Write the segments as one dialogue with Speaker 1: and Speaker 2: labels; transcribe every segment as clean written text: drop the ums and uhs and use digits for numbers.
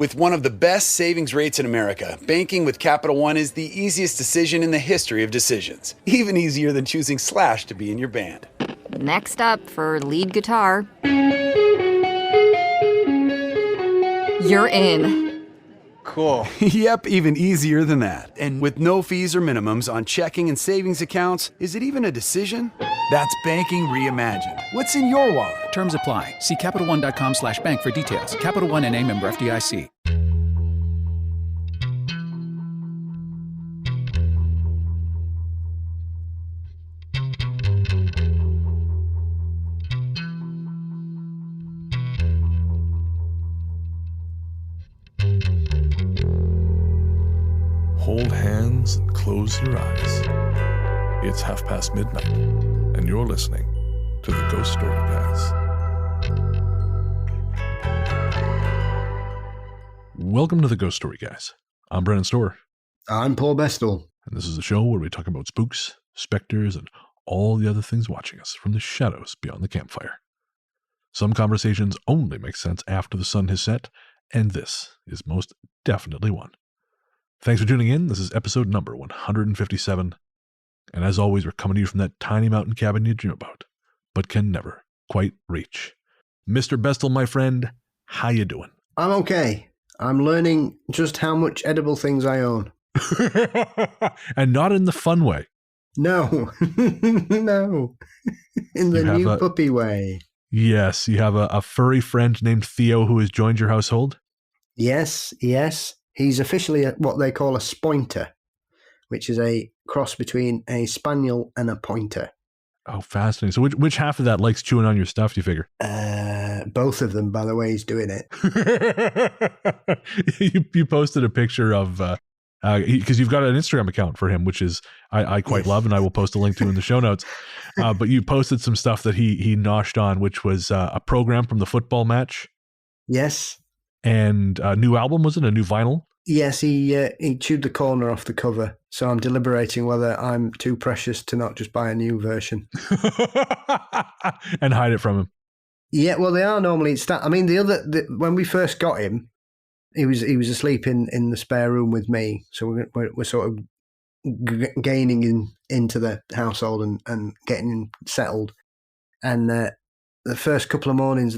Speaker 1: With one of the best savings rates in America, banking with Capital One is the easiest decision in the history of decisions. Even easier than choosing Slash to be in your band.
Speaker 2: Next up for lead guitar. You're in.
Speaker 3: Cool.
Speaker 1: Yep, even easier than that. And with no fees or minimums on checking and savings accounts, is it even a decision? That's banking reimagined. What's in your wallet?
Speaker 4: Terms apply. See CapitalOne.com/bank for details. Capital One N.A. member FDIC.
Speaker 5: Hold hands and close your eyes. It's midnight, and you're listening to the Ghost Story Guys. Welcome to the Ghost Story Guys. I'm Brennan Storr.
Speaker 3: I'm Paul Bestel.
Speaker 5: And this is a show where we talk about spooks, specters, and all the other things watching us from the shadows beyond the campfire. Some conversations only make sense after the sun has set, and this is most definitely one. Thanks for tuning in. This is episode number 157. And as always, we're coming to you from that tiny mountain cabin you dream about, but can never quite reach. Mr. Bestel, my friend, how you doing?
Speaker 3: I'm okay. I'm learning just how much edible things I own.
Speaker 5: And not in the fun way.
Speaker 3: No. No. In the new puppy way.
Speaker 5: Yes, you have a furry friend named Theo who has joined your household?
Speaker 3: Yes. He's officially what they call a spointer, which is a cross between a spaniel and a pointer.
Speaker 5: Oh, fascinating. So which half of that likes chewing on your stuff, do you figure?
Speaker 3: Both of them, by the way, he's doing it.
Speaker 5: You posted a picture of, because you've got an Instagram account for him, which is I quite love, and I will post a link to in the show notes. But you posted some stuff that he noshed on, which was a program from the football match.
Speaker 3: Yes.
Speaker 5: And a new album, was it? A new vinyl?
Speaker 3: Yes, he chewed the corner off the cover, so I'm deliberating whether I'm too precious to not just buy a new version.
Speaker 5: And hide it from him.
Speaker 3: Yeah, well, they are normally... when we first got him, he was asleep in the spare room with me, so we're sort of gaining into the household and getting him settled. And the first couple of mornings,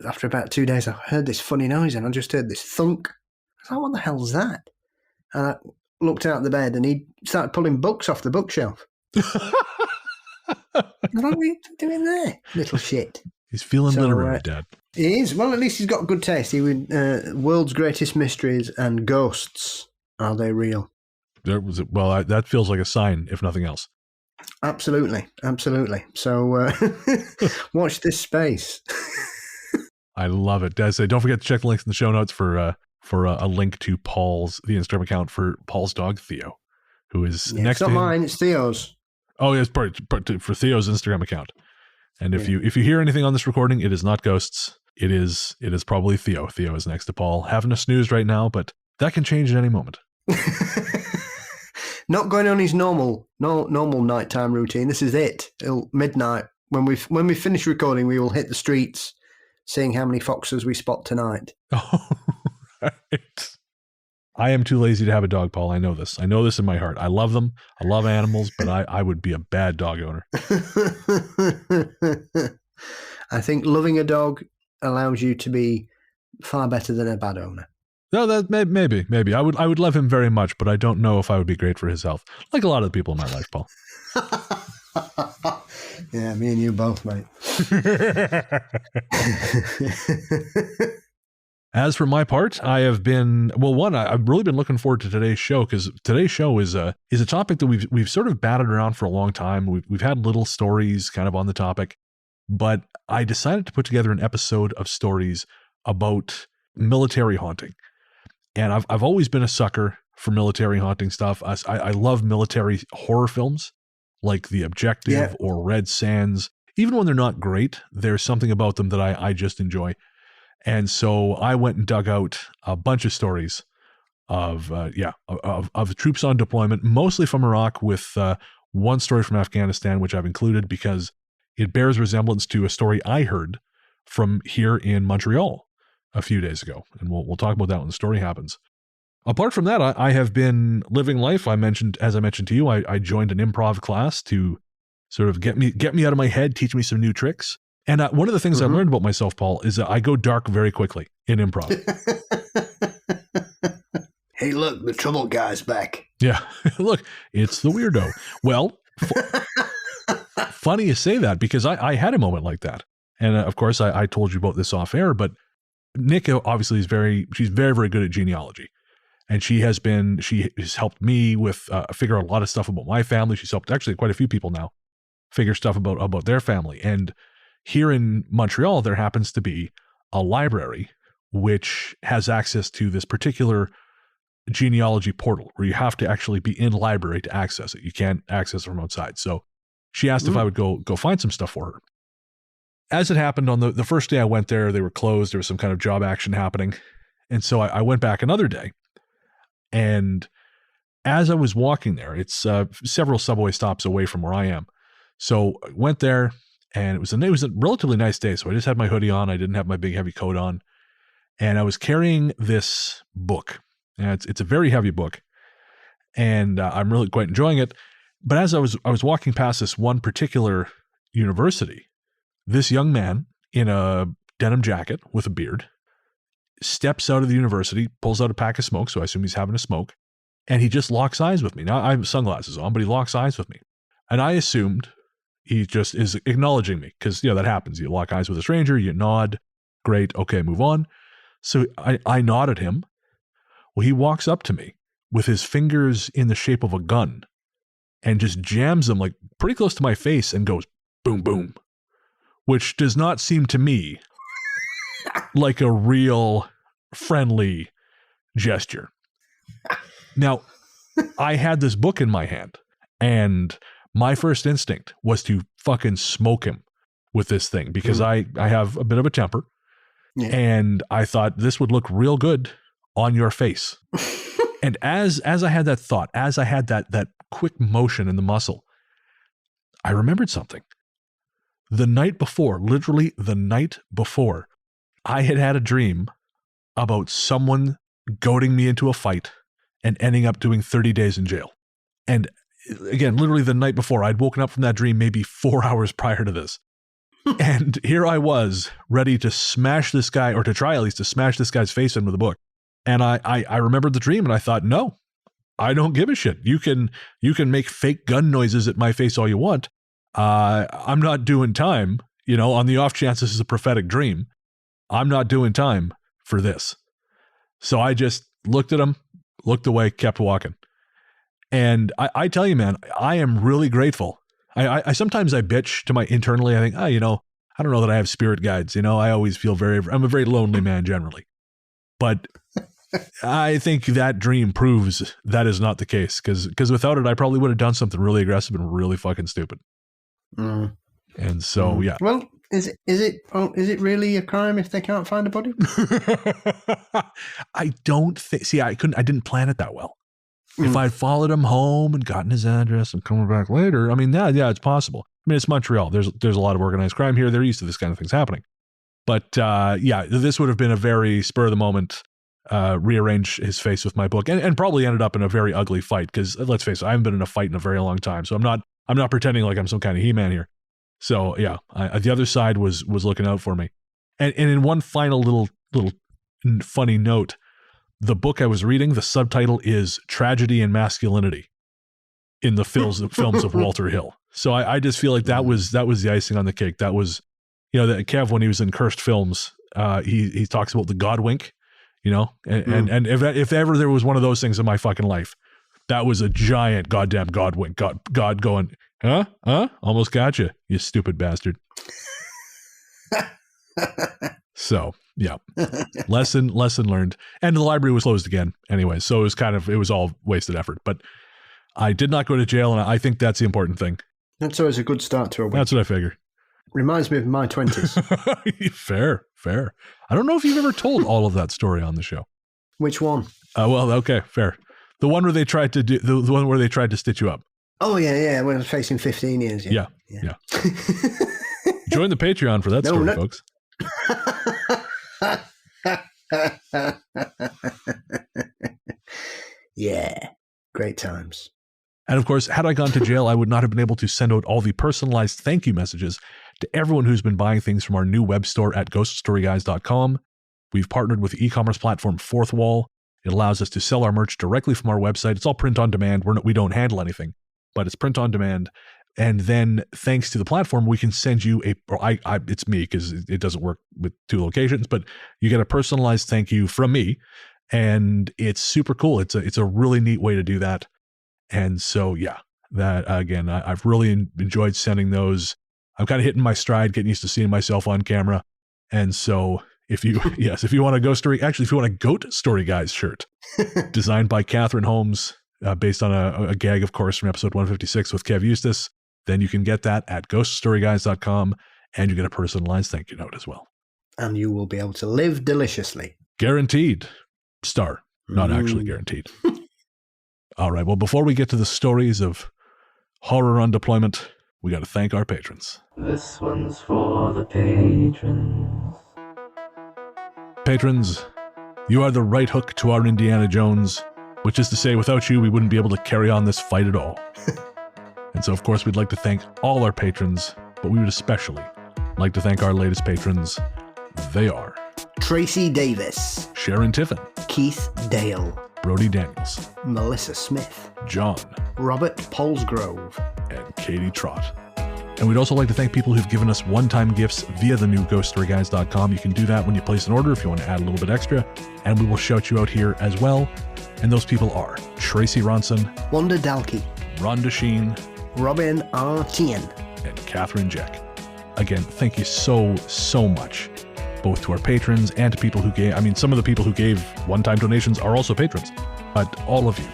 Speaker 3: after about 2 days, I heard this funny noise, and I just heard this thunk. I thought, what the hell's that? And I looked out the bed, and he started pulling books off the bookshelf. I thought, what are you doing there, little shit?
Speaker 5: He's feeling literary, Dad.
Speaker 3: He is. Well, at least he's got good taste. He would World's Greatest Mysteries and Ghosts. Are they real?
Speaker 5: Well, that feels like a sign, if nothing else.
Speaker 3: Absolutely. So watch this space.
Speaker 5: I love it. Dad, don't forget to check the links in the show notes for a link to the Instagram account for Paul's dog, Theo, who is next to him. It's not mine,
Speaker 3: it's Theo's.
Speaker 5: Oh, yes, for Theo's Instagram account. And if you hear anything on this recording, it is not ghosts. It is probably Theo. Theo is next to Paul, having a snooze right now, but that can change at any moment.
Speaker 3: Not going on his normal nighttime routine. This is it. Till midnight. When we finish recording, we will hit the streets, seeing how many foxes we spot tonight.
Speaker 5: Oh, right. I am too lazy to have a dog, Paul. I know this. I know this in my heart. I love them. I love animals, but I would be a bad dog owner.
Speaker 3: I think loving a dog allows you to be far better than a bad owner.
Speaker 5: No, that maybe. I would love him very much, but I don't know if I would be great for his health. Like a lot of the people in my life, Paul.
Speaker 3: Yeah, me and you both, mate.
Speaker 5: As for my part, I have been, I've really been looking forward to today's show, because today's show is a topic that we've sort of batted around for a long time. We've had little stories kind of on the topic, but I decided to put together an episode of stories about military haunting. And I've always been a sucker for military haunting stuff. I love military horror films like The Objective or Red Sands. Even when they're not great, there's something about them that I just enjoy. And so I went and dug out a bunch of stories of troops on deployment, mostly from Iraq, with one story from Afghanistan, which I've included because it bears resemblance to a story I heard from here in Montreal a few days ago, and we'll talk about that when the story happens. Apart from that, I have been living life. As I mentioned to you, I joined an improv class to sort of get me out of my head, teach me some new tricks. And one of the things I learned about myself, Paul, is that I go dark very quickly in improv.
Speaker 3: Hey, look, the trouble guy's back.
Speaker 5: Yeah, look, it's the weirdo. Well, funny you say that, because I had a moment like that. And of course, I told you about this off air, but Nick obviously she's very, very good at genealogy. And she has helped me with figure out a lot of stuff about my family. She's helped actually quite a few people now figure stuff about their family. And here in Montreal, there happens to be a library which has access to this particular genealogy portal where you have to actually be in library to access it. You can't access it from outside. So she asked if I would go find some stuff for her. As it happened on the first day I went there, they were closed. There was some kind of job action happening. And so I went back another day. And as I was walking there, it's several subway stops away from where I am. So I went there, and it was a relatively nice day. So I just had my hoodie on. I didn't have my big heavy coat on. And I was carrying this book. And it's a very heavy book. And I'm really quite enjoying it. But as I was walking past this one particular university, this young man in a denim jacket with a beard steps out of the university, pulls out a pack of smoke, so I assume he's having a smoke, and he just locks eyes with me. Now, I have sunglasses on, but he locks eyes with me. And I assumed he just is acknowledging me, because, that happens. You lock eyes with a stranger, you nod, great, okay, move on. So I nodded him. Well, he walks up to me with his fingers in the shape of a gun and just jams them like pretty close to my face and goes, boom, boom, which does not seem to me like a real friendly gesture. Now, I had this book in my hand, and my first instinct was to fucking smoke him with this thing, because I have a bit of a temper, and I thought this would look real good on your face. And as I had that thought, as I had that quick motion in the muscle, I remembered something. The night before, literally the night before, I had a dream about someone goading me into a fight and ending up doing 30 days in jail. And again, literally the night before, I'd woken up from that dream maybe 4 hours prior to this. And here I was ready to smash this guy, or to try at least to smash this guy's face in with a book. And I remembered the dream, and I thought, no, I don't give a shit. You can make fake gun noises at my face all you want. I'm not doing time, on the off chance this is a prophetic dream. I'm not doing time for this. So I just looked at him, looked away, kept walking. And I tell you, man, I am really grateful. I sometimes I bitch to my internally. I think, I don't know that I have spirit guides. I always feel I'm a very lonely man generally. But I think that dream proves that is not the case, because without it, I probably would have done something really aggressive and really fucking stupid. And so, yeah.
Speaker 3: Well, is it really a crime if they can't find a body?
Speaker 5: I don't think. See, I didn't plan it that well. If I'd followed him home and gotten his address and coming back later, I mean, yeah, it's possible. I mean, it's Montreal. There's a lot of organized crime here. They're used to this kind of things happening. But yeah, this would have been a very spur of the moment. Rearrange his face with my book, and probably ended up in a very ugly fight, because let's face it, I haven't been in a fight in a very long time, so I'm not pretending like I'm some kind of He-Man here. So yeah, the other side was looking out for me. And in one final little funny note, the book I was reading, the subtitle is Tragedy and Masculinity in the films of Walter Hill. So I just feel like that was the icing on the cake. That was, that Kev, when he was in Cursed Films, he talks about the God wink. And if ever there was one of those things in my fucking life, that was a giant goddamn God wink. God going, huh? Almost gotcha, you stupid bastard. So, yeah. Lesson learned. And the library was closed again anyway, so it was all wasted effort. But I did not go to jail, and I think that's the important thing.
Speaker 3: That's always a good start to a week.
Speaker 5: That's what I figure.
Speaker 3: Reminds me of my 20s.
Speaker 5: Fair. I don't know if you've ever told all of that story on the show.
Speaker 3: Which one?
Speaker 5: Well, okay, fair. The one where they tried to do the one where they tried to stitch you up.
Speaker 3: Oh yeah. When I was facing 15 years. Yeah.
Speaker 5: Join the Patreon for that story, folks.
Speaker 3: Yeah, great times.
Speaker 5: And of course, had I gone to jail, I would not have been able to send out all the personalized thank you messages to everyone who's been buying things from our new web store at ghoststoryguys.com. We've partnered with the e-commerce platform Fourth Wall. It allows us to sell our merch directly from our website. It's all print on demand. We don't handle anything, but it's print on demand. And then thanks to the platform, we can send you it's me because it doesn't work with two locations, but you get a personalized thank you from me. And it's super cool. It's a really neat way to do that. And so, yeah, that again, I've really enjoyed sending those. I'm kind of hitting my stride, getting used to seeing myself on camera. And so if you want a Ghost Story, actually, if you want a Goat Story Guys shirt designed by Catherine Holmes, based on a gag, of course, from episode 156 with Kev Eustace, then you can get that at ghoststoryguys.com and you get a personalized thank you note as well.
Speaker 3: And you will be able to live deliciously.
Speaker 5: Guaranteed. Star. Not actually guaranteed. All right. Well, before we get to the stories of horror on deployment, we got to thank our patrons.
Speaker 6: This one's for the patrons.
Speaker 5: Patrons, you are the right hook to our Indiana Jones, which is to say, without you, we wouldn't be able to carry on this fight at all. And so, of course, we'd like to thank all our patrons, but we would especially like to thank our latest patrons. They are
Speaker 3: Tracy Davis,
Speaker 5: Sharon Tiffin,
Speaker 3: Keith Dale,
Speaker 5: Brody Daniels,
Speaker 3: Melissa Smith,
Speaker 5: John,
Speaker 3: Robert Polsgrove,
Speaker 5: and Katie Trott. And we'd also like to thank people who've given us one-time gifts via the new ghoststoryguys.com. You can do that when you place an order if you want to add a little bit extra, and we will shout you out here as well. And those people are Tracy Ronson,
Speaker 3: Wanda Dalkey,
Speaker 5: Rhonda Sheen,
Speaker 3: Robin R. Tien,
Speaker 5: and Catherine Jeck. Again, thank you so much, both to our patrons and to people who gave. I mean, some of the people who gave one-time donations are also patrons, but all of you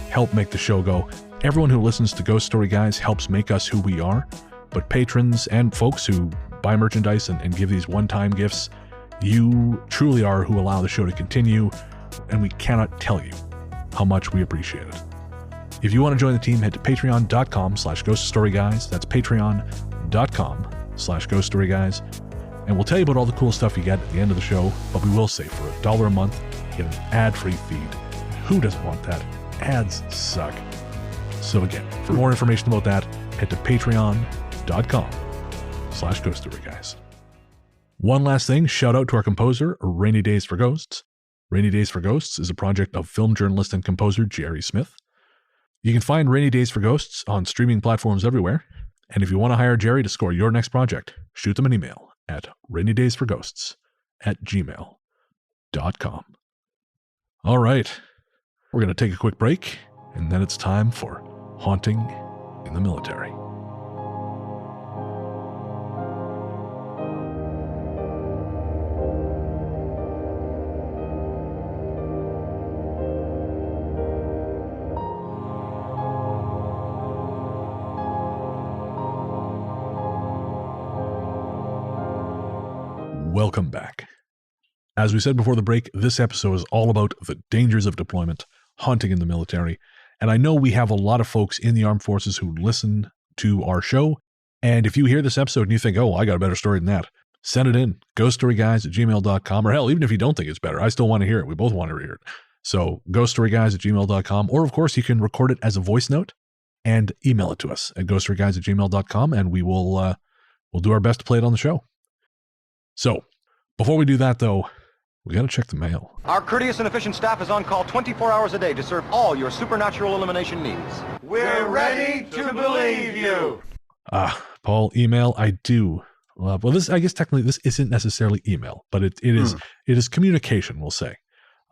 Speaker 5: help make the show go. Everyone who listens to Ghost Story Guys helps make us who we are, but patrons and folks who buy merchandise and give these one-time gifts, you truly are who allow the show to continue, and we cannot tell you how much we appreciate it. If you want to join the team, head to patreon.com/ghoststoryguys. That's patreon.com/ghoststoryguys. And we'll tell you about all the cool stuff you get at the end of the show, but we will say for $1 a month, you get an ad-free feed. Who doesn't want that? Ads suck. So again, for more information about that, head to patreon.com/ghoststoryguys. One last thing, shout out to our composer, Rainy Days for Ghosts. Rainy Days for Ghosts is a project of film journalist and composer Jerry Smith. You can find Rainy Days for Ghosts on streaming platforms everywhere. And if you want to hire Jerry to score your next project, shoot them an email at rainydaysforghosts@gmail.com. All right, we're going to take a quick break, and then it's time for Haunting in the Military. Welcome back. As we said before the break, this episode is all about the dangers of deployment, haunting in the military. And I know we have a lot of folks in the armed forces who listen to our show. And if you hear this episode and you think, oh, I got a better story than that, send it in, ghoststoryguys@gmail.com. Or hell, even if you don't think it's better, I still want to hear it. We both want to hear it. So ghoststoryguys@gmail.com. Or of course, you can record it as a voice note and email it to us at ghoststoryguys@gmail.com. And we will we'll do our best to play it on the show. So, before we do that, though, we got to check the mail.
Speaker 7: Our courteous and efficient staff is on call 24 hours a day to serve all your supernatural elimination needs.
Speaker 8: We're ready to believe you.
Speaker 5: Paul, email, I do love. Well, I guess technically this isn't necessarily email, but it is communication, we'll say.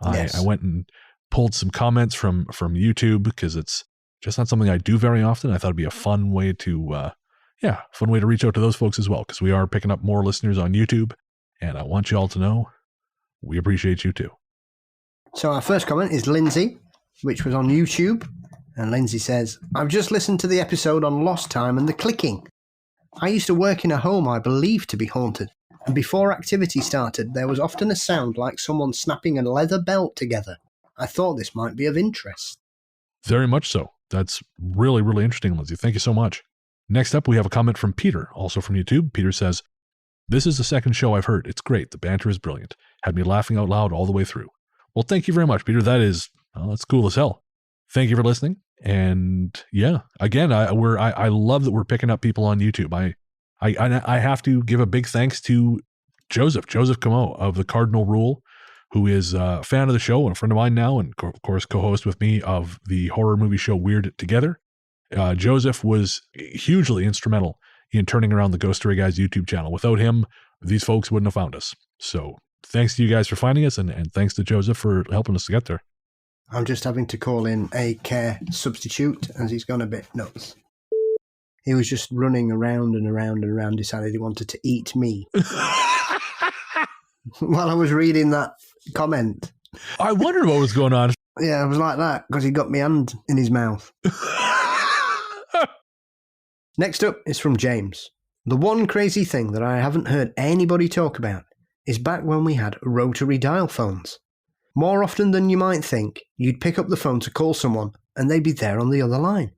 Speaker 3: Yes.
Speaker 5: I went and pulled some comments from YouTube because it's just not something I do very often. I thought it'd be a fun way to reach out to those folks as well, because we are picking up more listeners on YouTube, and I want you all to know we appreciate you too.
Speaker 3: So our first comment is Lindsay, which was on YouTube, and Lindsay says, I've just listened to the episode on lost time and the clicking. I used to work in a home I believed to be haunted, and before activity started, there was often a sound like someone snapping a leather belt together. I thought this might be of interest.
Speaker 5: Very much so. That's really, really interesting, Lindsay. Thank you so much. Next up, we have a comment from Peter, also from YouTube. Peter says, this is the second show I've heard. It's great. The banter is brilliant. Had me laughing out loud all the way through. Well, thank you very much, Peter. That's cool as hell. Thank you for listening. And yeah, again, I love that we're picking up people on YouTube. I have to give a big thanks to Joseph Camo of the Cardinal Rule, who is a fan of the show and a friend of mine now, and of course co-host with me of the horror movie show Weird It Together. Joseph was hugely instrumental in turning around the Ghost Story Guys YouTube channel. Without him, these folks wouldn't have found us. So thanks to you guys for finding us, and thanks to Joseph for helping us to get there.
Speaker 3: I'm just having to call in a care substitute as he's gone a bit nuts. He was just running around and around and around, decided he wanted to eat me. While I was reading that comment.
Speaker 5: I wondered what was going on.
Speaker 3: Yeah, I was like that because he got my hand in his mouth. Next up is from James. The one crazy thing that I haven't heard anybody talk about is back when we had rotary dial phones. More often than you might think, you'd pick up the phone to call someone and they'd be there on the other line,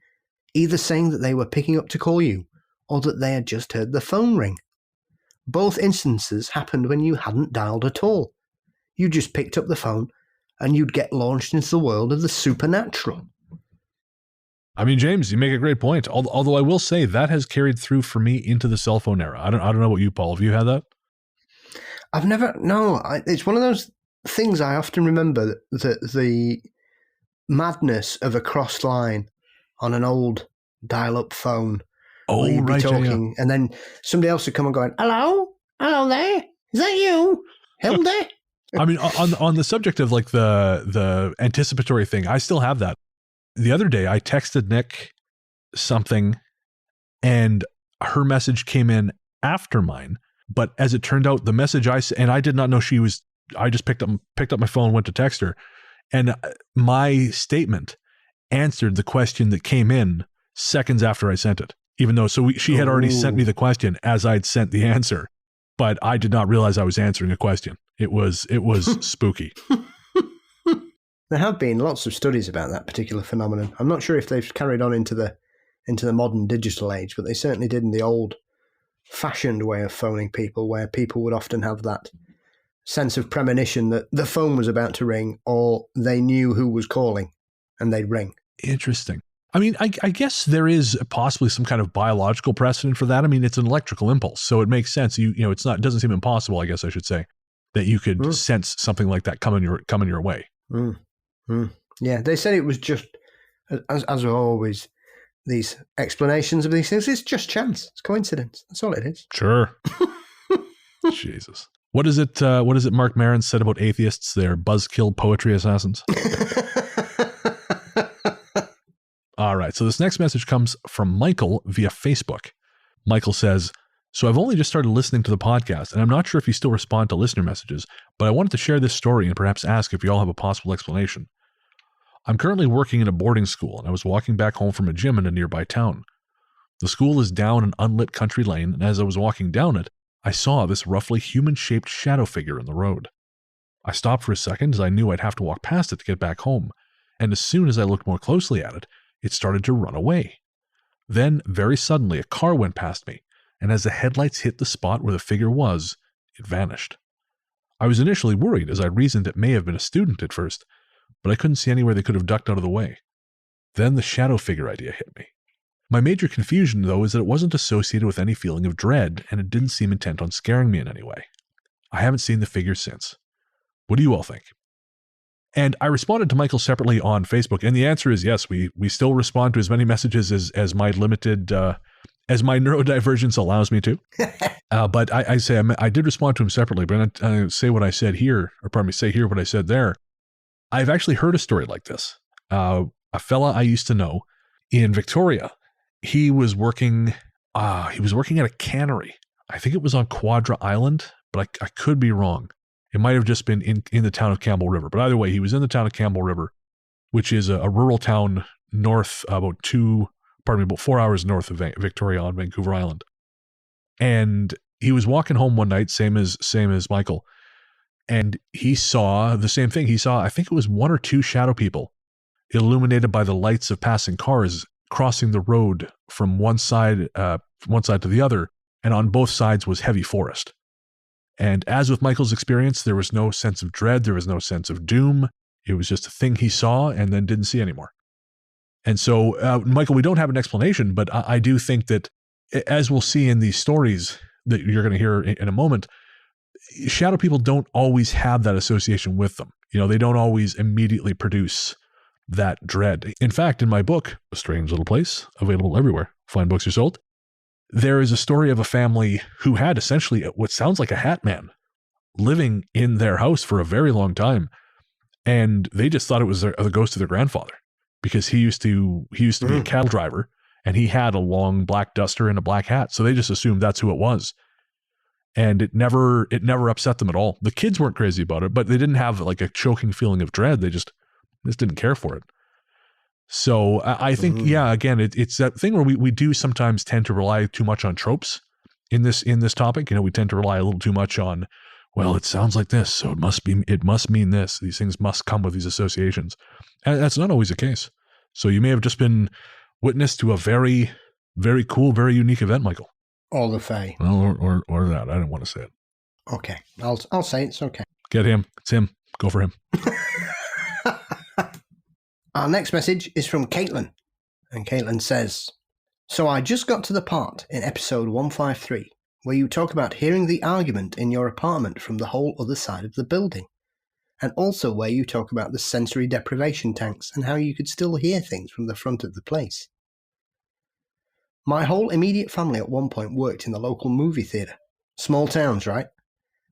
Speaker 3: either saying that they were picking up to call you or that they had just heard the phone ring. Both instances happened when you hadn't dialed at all. You just picked up the phone and you'd get launched into the world of the supernatural.
Speaker 5: I mean, James, you make a great point. Although I will say that has carried through for me into the cell phone era. I don't know about you, Paul. Have you had that?
Speaker 3: It's one of those things I often remember, that the madness of a crossed line on an old dial-up phone.
Speaker 5: Oh,
Speaker 3: you'd be
Speaker 5: right,
Speaker 3: talking, and then somebody else would come and go, hello there, is that you, Hilda?
Speaker 5: I mean, on the subject of like the anticipatory thing, I still have that. The other day, I texted Nick something, and her message came in after mine. But as it turned out, the message I did not know she was. I just picked up my phone, went to text her, and my statement answered the question that came in seconds after I sent it. Even though, she had already sent me the question as I'd sent the answer, but I did not realize I was answering a question. It was spooky.
Speaker 3: There have been lots of studies about that particular phenomenon. I'm not sure if they've carried on into the modern digital age, but they certainly did in the old-fashioned way of phoning people, where people would often have that sense of premonition that the phone was about to ring, or they knew who was calling, and they'd ring.
Speaker 5: Interesting. I mean, I guess there is possibly some kind of biological precedent for that. I mean, it's an electrical impulse, so it makes sense. It doesn't seem impossible, I guess I should say, that you could sense something like that coming your way.
Speaker 3: Yeah, they said it was just, as always, these explanations of these things, it's just chance. It's coincidence. That's all it is.
Speaker 5: Sure. Jesus. What is it Mark Maron said about atheists? They're buzzkill poetry assassins. All right, so this next message comes from Michael via Facebook. Michael says, so I've only just started listening to the podcast, and I'm not sure if you still respond to listener messages, but I wanted to share this story and perhaps ask if you all have a possible explanation. I'm currently working in a boarding school, and I was walking back home from a gym in a nearby town. The school is down an unlit country lane, and as I was walking down it, I saw this roughly human-shaped shadow figure in the road. I stopped for a second as I knew I'd have to walk past it to get back home, and as soon as I looked more closely at it, it started to run away. Then, very suddenly, a car went past me, and as the headlights hit the spot where the figure was, it vanished. I was initially worried, as I reasoned it may have been a student at first, but I couldn't see anywhere they could have ducked out of the way. Then the shadow figure idea hit me. My major confusion, though, is that it wasn't associated with any feeling of dread, and it didn't seem intent on scaring me in any way. I haven't seen the figure since. What do you all think? And I responded to Michael separately on Facebook, and the answer is yes, we still respond to as many messages as my limited, as my neurodivergence allows me to. But I did respond to him separately, but I say what I said here, or pardon me, say here what I said there. I've actually heard a story like this. A fella I used to know in Victoria, he was working at a cannery. I think it was on Quadra Island, but I could be wrong. It might have just been in the town of Campbell River. But either way, he was in the town of Campbell River, which is a rural town north, about 4 hours north of Victoria on Vancouver Island. And he was walking home one night, same as Michael, and he saw the same thing. He saw, I think it was one or two shadow people illuminated by the lights of passing cars crossing the road from one side to the other, and on both sides was heavy forest. And as with Michael's experience, there was no sense of dread. There was no sense of doom. It was just a thing he saw and then didn't see anymore. And so, Michael, we don't have an explanation, but I do think that, as we'll see in these stories that you're going to hear in a moment, shadow people don't always have that association with them. You know, they don't always immediately produce that dread. In fact, in my book, A Strange Little Place, available everywhere fine books are sold, there is a story of a family who had essentially what sounds like a hat man living in their house for a very long time. And they just thought it was the ghost of their grandfather, because he used to be a cattle driver, and he had a long black duster and a black hat. So they just assumed that's who it was. And it never upset them at all. The kids weren't crazy about it, but they didn't have like a choking feeling of dread. They just didn't care for it. So I think, again, it's that thing where we do sometimes tend to rely too much on tropes in this topic. You know, we tend to rely a little too much on, well, it sounds like this, so it must mean this. These things must come with these associations. And that's not always the case. So you may have just been witness to a very, very cool, very unique event, Michael.
Speaker 3: Or the Fae.
Speaker 5: Well, or that. I didn't want to say it.
Speaker 3: Okay. I'll say it's okay.
Speaker 5: Get him. It's him. Go for him.
Speaker 3: Our next message is from Caitlin. And Caitlin says, so I just got to the part in episode 153 where you talk about hearing the argument in your apartment from the whole other side of the building. And also where you talk about the sensory deprivation tanks and how you could still hear things from the front of the place. My whole immediate family at one point worked in the local movie theatre. Small towns, right?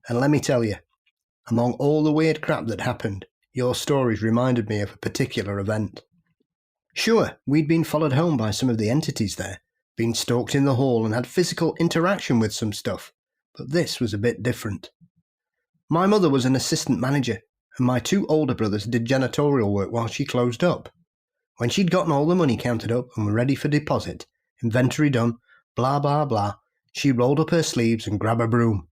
Speaker 3: And let me tell you, among all the weird crap that happened, your stories reminded me of a particular event. Sure, we'd been followed home by some of the entities there, been stalked in the hall and had physical interaction with some stuff, but this was a bit different. My mother was an assistant manager, and my two older brothers did janitorial work while she closed up. When she'd gotten all the money counted up and were ready for deposit, inventory done, blah blah blah, she rolled up her sleeves and grabbed a broom.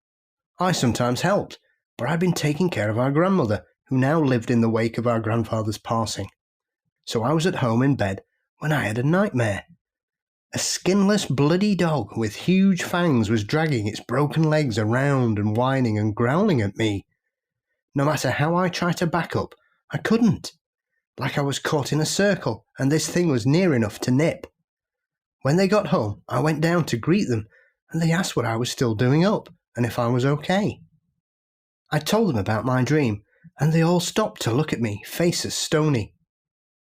Speaker 3: I sometimes helped, but I'd been taking care of our grandmother, who now lived in the wake of our grandfather's passing. So I was at home in bed when I had a nightmare. A skinless bloody dog with huge fangs was dragging its broken legs around and whining and growling at me. No matter how I tried to back up, I couldn't. Like I was caught in a circle, and this thing was near enough to nip. When they got home, I went down to greet them, and they asked what I was still doing up, and if I was okay. I told them about my dream, and they all stopped to look at me, faces stony.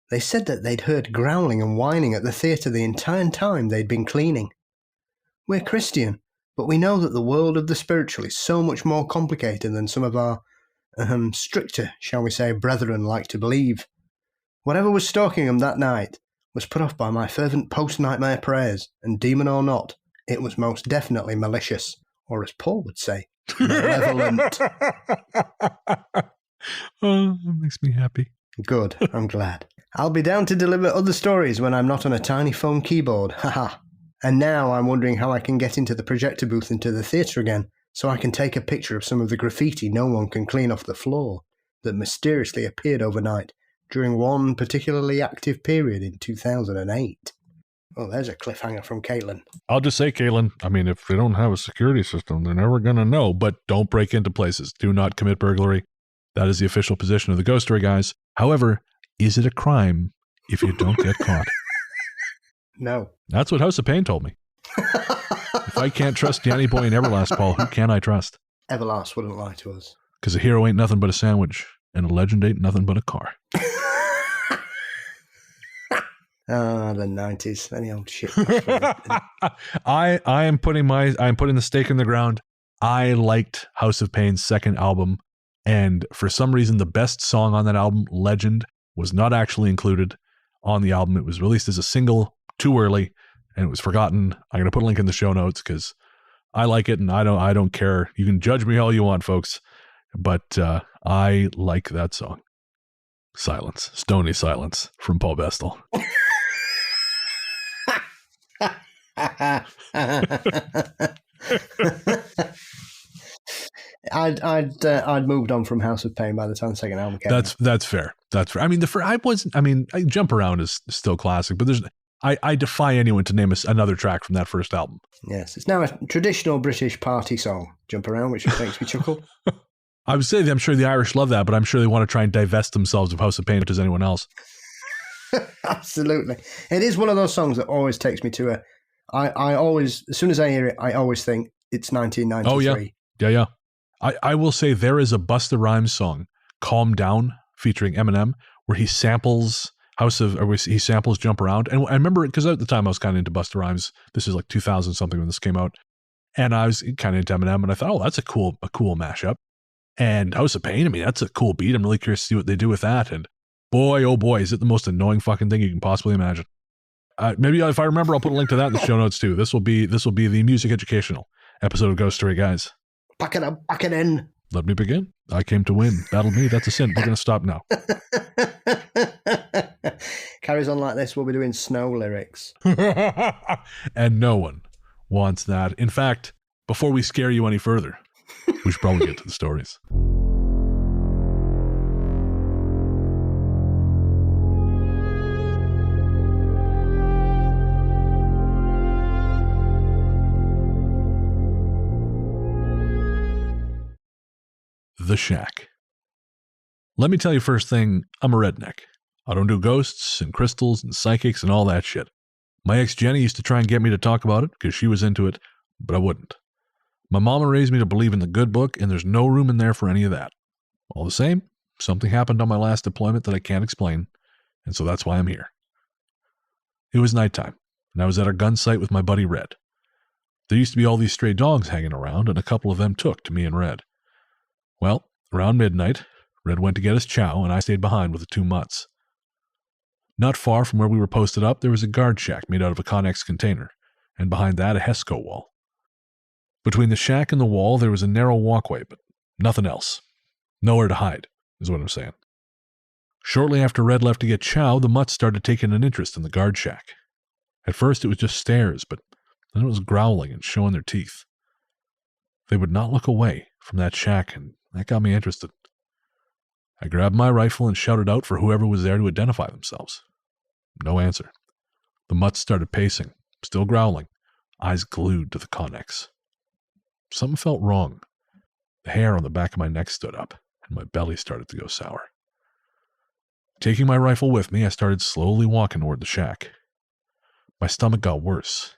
Speaker 3: They said that they'd heard growling and whining at the theatre the entire time they'd been cleaning. We're Christian, but we know that the world of the spiritual is so much more complicated than some of our, stricter, shall we say, brethren like to believe. Whatever was stalking them that night was put off by my fervent post-nightmare prayers, and demon or not, it was most definitely malicious, or as Paul would say, malevolent.
Speaker 5: Oh, that makes me happy.
Speaker 3: Good, I'm glad. I'll be down to deliver other stories when I'm not on a tiny phone keyboard, haha. And now I'm wondering how I can get into the projector booth into the theatre again, so I can take a picture of some of the graffiti no one can clean off the floor that mysteriously appeared overnight during one particularly active period in 2008. Well, there's a cliffhanger from Caitlin.
Speaker 5: I'll just say, Caitlin, I mean, if they don't have a security system, they're never going to know, but don't break into places. Do not commit burglary. That is the official position of the Ghost Story guys. However, is it a crime if you don't get caught?
Speaker 3: No.
Speaker 5: That's what House of Pain told me. If I can't trust Danny Boy and Everlast, Paul, who can I trust?
Speaker 3: Everlast wouldn't lie to us.
Speaker 5: Because a hero ain't nothing but a sandwich, and a legend ain't nothing but a car.
Speaker 3: Ah, the 90s. Any old shit.
Speaker 5: I'm putting the stake in the ground. I liked House of Pain's second album, and for some reason, the best song on that album, Legend, was not actually included on the album. It was released as a single too early, and it was forgotten. I'm going to put a link in the show notes because I like it, and I don't care. You can judge me all you want, folks, but I like that song. Silence, Stony Silence from Paul Vestal.
Speaker 3: I'd moved on from House of Pain by the time the second album came out.
Speaker 5: That's fair. That's fair. I mean, Jump Around is still classic, but I defy anyone to name another track from that first album.
Speaker 3: Yes, it's now a traditional British party song. jump around, which makes me chuckle.
Speaker 5: I would say that I'm sure the Irish love that, but I'm sure they want to try and divest themselves of House of Pain as anyone else.
Speaker 3: Absolutely. It is one of those songs that always takes me to I always, as soon as I hear it, I always think it's 1993.
Speaker 5: Oh, yeah. Yeah. I will say there is a Busta Rhymes song, Calm Down, featuring Eminem, where he samples Jump Around. And I remember it because at the time I was kind of into Busta Rhymes. This is like 2000 something when this came out. And I was kind of into Eminem, and I thought, oh, that's a cool mashup. And House of Pain, I mean, that's a cool beat. I'm really curious to see what they do with that. And boy, oh boy, is it the most annoying fucking thing you can possibly imagine. Maybe if I remember, I'll put a link to that in the show notes too. This will be the music educational episode of Ghost Story, guys.
Speaker 3: Back it up, back it in.
Speaker 5: Let me begin. I came to win. Battle me. That's a sin. We're going to stop now.
Speaker 3: Carries on like this, we'll be doing Snow lyrics.
Speaker 5: And no one wants that. In fact, before we scare you any further, we should probably get to the stories. The Shack. Let me tell you first thing, I'm a redneck. I don't do ghosts and crystals and psychics and all that shit. My ex Jenny used to try and get me to talk about it because she was into it, but I wouldn't. My mama raised me to believe in the good book, and there's no room in there for any of that. All the same, something happened on my last deployment that I can't explain, and so that's why I'm here. It was nighttime, and I was at our gun site with my buddy Red. There used to be all these stray dogs hanging around, and a couple of them took to me and Red. Well, around midnight, Red went to get his chow, and I stayed behind with the 2 mutts. Not far from where we were posted up, there was a guard shack made out of a Connex container, and behind that a Hesco wall. Between the shack and the wall, there was a narrow walkway, but nothing else. Nowhere to hide, is what I'm saying. Shortly after Red left to get chow, the mutts started taking an interest in the guard shack. At first it was just stares, but then it was growling and showing their teeth. They would not look away from that shack, and that got me interested. I grabbed my rifle and shouted out for whoever was there to identify themselves. No answer. The mutts started pacing, still growling, eyes glued to the Connex. Something felt wrong. The hair on the back of my neck stood up, and my belly started to go sour. Taking my rifle with me, I started slowly walking toward the shack. My stomach got worse,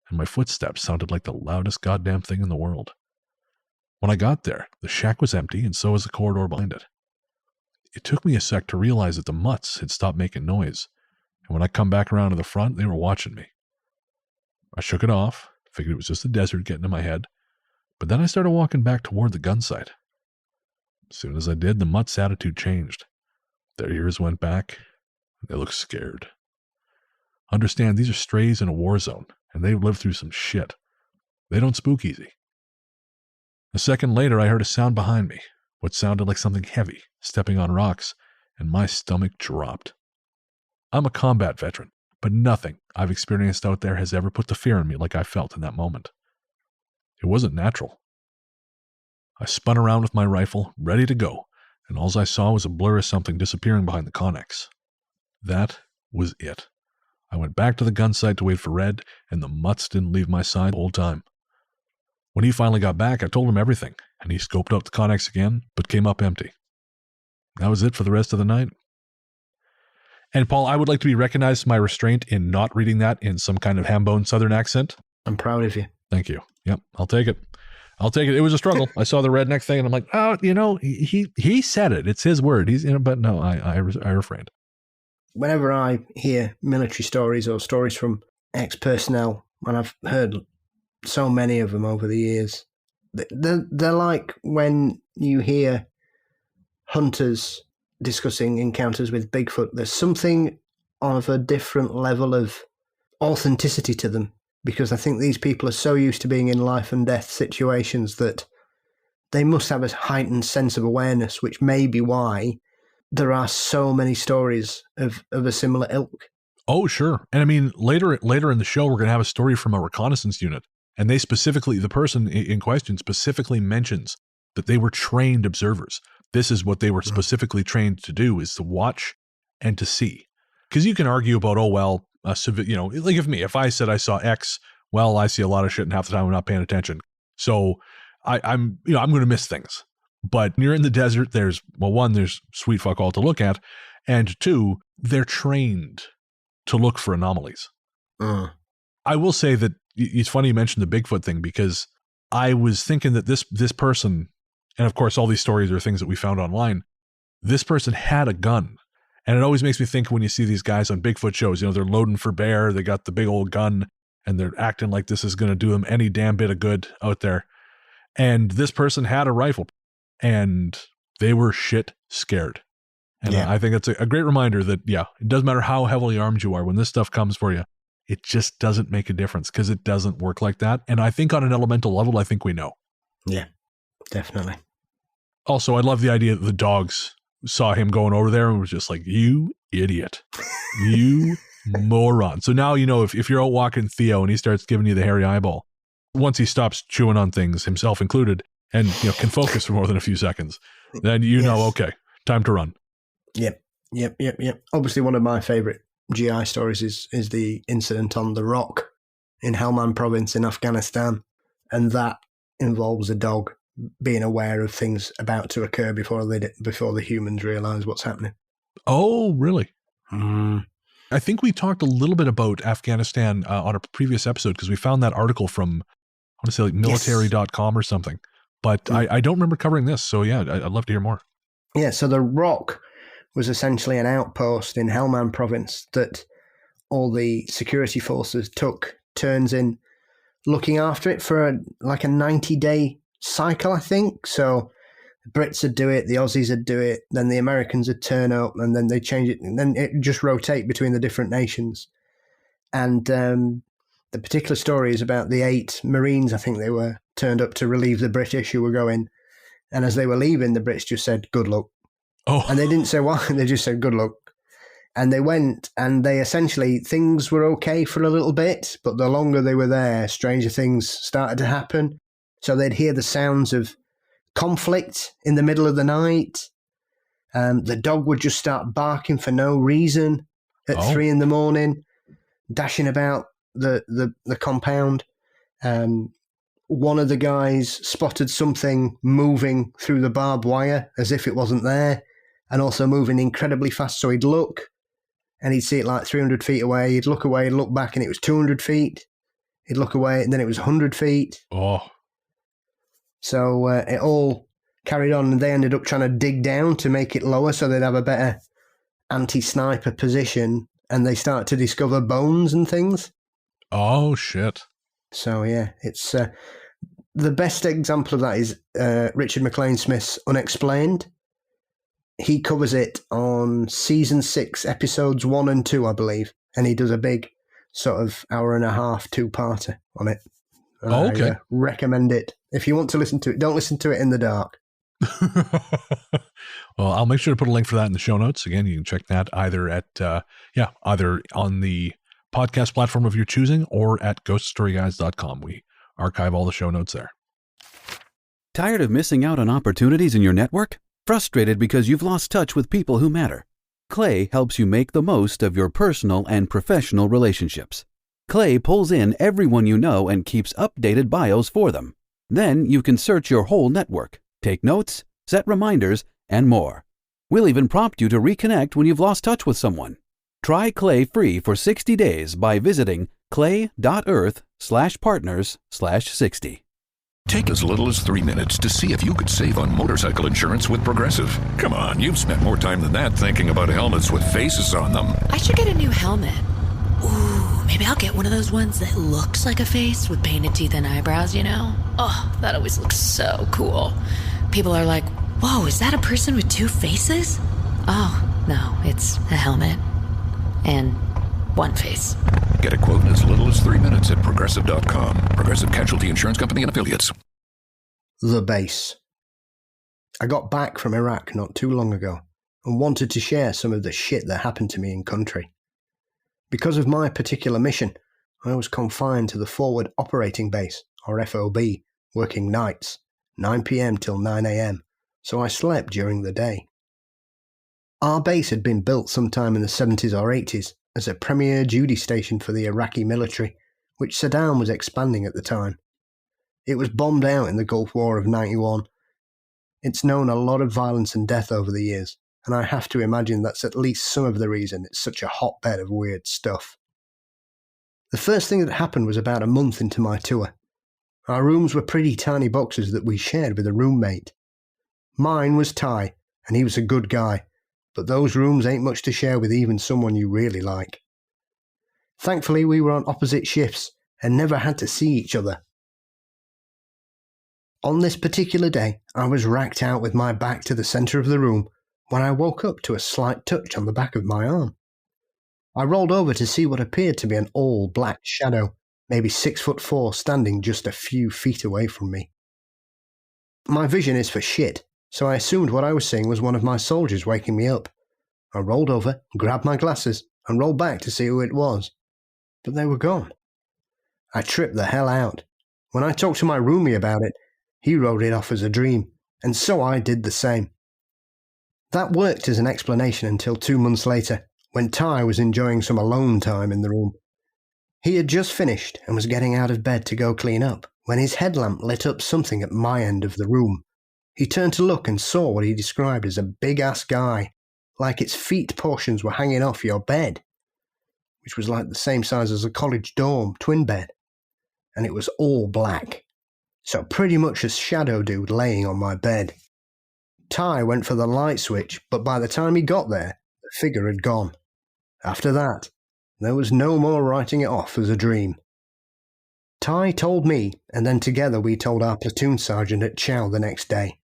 Speaker 5: and my footsteps sounded like the loudest goddamn thing in the world. When I got there, the shack was empty, and so was the corridor behind it. It took me a sec to realize that the mutts had stopped making noise, and when I come back around to the front, they were watching me. I shook it off, figured it was just the desert getting in my head, but then I started walking back toward the gun sight. As soon as I did, the mutts' attitude changed. Their ears went back, and they looked scared. Understand, these are strays in a war zone, and they've lived through some shit. They don't spook easy. A second later, I heard a sound behind me, what sounded like something heavy, stepping on rocks, and my stomach dropped. I'm a combat veteran, but nothing I've experienced out there has ever put the fear in me like I felt in that moment. It wasn't natural. I spun around with my rifle, ready to go, and all I saw was a blur of something disappearing behind the Connex. That was it. I went back to the gun sight to wait for Red, and the mutts didn't leave my side the whole time. When he finally got back, I told him everything, and he scoped out the Connex again, but came up empty. That was it for the rest of the night. And Paul, I would like to be recognized for my restraint in not reading that in some kind of ham-bone southern accent.
Speaker 3: I'm proud of you.
Speaker 5: Thank you. Yep, I'll take it. It was a struggle. I saw the redneck thing, and I'm like, oh, he said it. It's his word. But no, I refrained.
Speaker 3: Whenever I hear military stories or stories from ex-personnel, and I've heard so many of them over the years, they're like when you hear hunters discussing encounters with Bigfoot. There's something of a different level of authenticity to them, because I think these people are so used to being in life and death situations that they must have a heightened sense of awareness, which may be why there are so many stories of a similar ilk.
Speaker 5: Oh, sure. And I mean, later in the show, we're going to have a story from a reconnaissance unit. And they specifically, the person in question specifically mentions that they were trained observers. This is what they were specifically trained to do, is to watch and to see. Because you can argue about, oh, well, like if I said I saw X, well, I see a lot of shit and half the time I'm not paying attention. So I'm going to miss things. But when you're in the desert, there's sweet fuck all to look at. And two, they're trained to look for anomalies. I will say that it's funny you mentioned the Bigfoot thing, because I was thinking that this person, and of course all these stories are things that we found online, this person had a gun. And it always makes me think when you see these guys on Bigfoot shows, they're loading for bear, they got the big old gun, and they're acting like this is going to do them any damn bit of good out there. And this person had a rifle, and they were shit scared. And I think it's a great reminder that, it doesn't matter how heavily armed you are, when this stuff comes for you, it just doesn't make a difference, because it doesn't work like that. And I think on an elemental level, I think we know. Yeah,
Speaker 3: definitely.
Speaker 5: Also, I love the idea that the dogs saw him going over there and was just like, you idiot, you moron. So now, if you're out walking Theo and he starts giving you the hairy eyeball, once he stops chewing on things, himself included, and can focus for more than a few seconds, then know, okay, time to run. Yep.
Speaker 3: Obviously, one of my favorite GI stories is the incident on the Rock in Helmand province in Afghanistan, and that involves a dog being aware of things about to occur before the humans realize what's happening.
Speaker 5: Oh, really? I think we talked a little bit about Afghanistan on a previous episode, because we found that article from, I want to say like military.com or something, but I don't remember covering this. So yeah, I'd love to hear more.
Speaker 3: Yeah. So the Rock was essentially an outpost in Helmand province that all the security forces took turns in looking after it for a 90-day cycle, I think. So the Brits would do it, the Aussies would do it, then the Americans would turn up, and then they change it, and then it just rotate between the different nations. And the particular story is about the 8 Marines, I think they were, turned up to relieve the British who were going. And as they were leaving, the Brits just said, good luck.
Speaker 5: Oh.
Speaker 3: And they didn't say why, they just said, good luck. And they went, and they essentially, things were okay for a little bit, but the longer they were there, stranger things started to happen. So they'd hear the sounds of conflict in the middle of the night. The dog would just start barking for no reason at 3 a.m, dashing about the compound. One of the guys spotted something moving through the barbed wire as if it wasn't there, and also moving incredibly fast. So he'd look, and he'd see it like 300 feet away. He'd look away, look back, and it was 200 feet. He'd look away, and then it was 100 feet.
Speaker 5: Oh.
Speaker 3: So it all carried on, and they ended up trying to dig down to make it lower so they'd have a better anti-sniper position, and they start to discover bones and things.
Speaker 5: Oh, shit.
Speaker 3: So, yeah, it's the best example of that is Richard McLean Smith's Unexplained. He covers it on season 6, episodes 1 and 2, I believe, and he does a big sort of hour and a half 2-parter on it.
Speaker 5: Okay.
Speaker 3: I recommend it. If you want to listen to it, don't listen to it in the dark.
Speaker 5: Well, I'll make sure to put a link for that in the show notes. Again, you can check that either at, either on the podcast platform of your choosing or at ghoststoryguides.com. We archive all the show notes there.
Speaker 9: Tired of missing out on opportunities in your network? Frustrated because you've lost touch with people who matter? Clay helps you make the most of your personal and professional relationships. Clay pulls in everyone you know and keeps updated bios for them. Then you can search your whole network, take notes, set reminders, and more. We'll even prompt you to reconnect when you've lost touch with someone. Try Clay free for 60 days by visiting clay.earth/partners/60.
Speaker 10: Take as little as 3 minutes to see if you could save on motorcycle insurance with Progressive. Come on, you've spent more time than that thinking about helmets with faces on them.
Speaker 11: I should get a new helmet. Ooh, maybe I'll get one of those ones that looks like a face with painted teeth and eyebrows, you know? Oh, that always looks so cool. People are like, whoa, is that a person with 2 faces? Oh, no, it's a helmet. And 1 face.
Speaker 10: Get a quote in as little as 3 minutes at Progressive.com. Progressive Casualty Insurance Company and Affiliates.
Speaker 3: The base. I got back from Iraq not too long ago and wanted to share some of the shit that happened to me in country. Because of my particular mission, I was confined to the Forward Operating Base, or FOB, working nights, 9 p.m. till 9 a.m, so I slept during the day. Our base had been built sometime in the 70s or 80s as a premier duty station for the Iraqi military, which Saddam was expanding at the time. It was bombed out in the Gulf War of '91. It's known a lot of violence and death over the years, and I have to imagine that's at least some of the reason it's such a hotbed of weird stuff. The first thing that happened was about a month into my tour. Our rooms were pretty tiny boxes that we shared with a roommate. Mine was Ty, and he was a good guy, but those rooms ain't much to share with even someone you really like. Thankfully, we were on opposite shifts and never had to see each other. On this particular day, I was racked out with my back to the centre of the room when I woke up to a slight touch on the back of my arm. I rolled over to see what appeared to be an all-black shadow, maybe 6'4", standing just a few feet away from me. My vision is for shit, so I assumed what I was seeing was one of my soldiers waking me up. I rolled over, grabbed my glasses, and rolled back to see who it was. But they were gone. I tripped the hell out. When I talked to my roomie about it, he wrote it off as a dream, and so I did the same. That worked as an explanation until 2 months later, when Ty was enjoying some alone time in the room. He had just finished and was getting out of bed to go clean up, when his headlamp lit up something at my end of the room. He turned to look and saw what he described as a big-ass guy, like its feet portions were hanging off your bed, which was like the same size as a college dorm twin bed, and it was all black. So pretty much a shadow dude laying on my bed. Ty went for the light switch, but by the time he got there, the figure had gone. After that, there was no more writing it off as a dream. Ty told me, and then together we told our platoon sergeant at Chow the next day.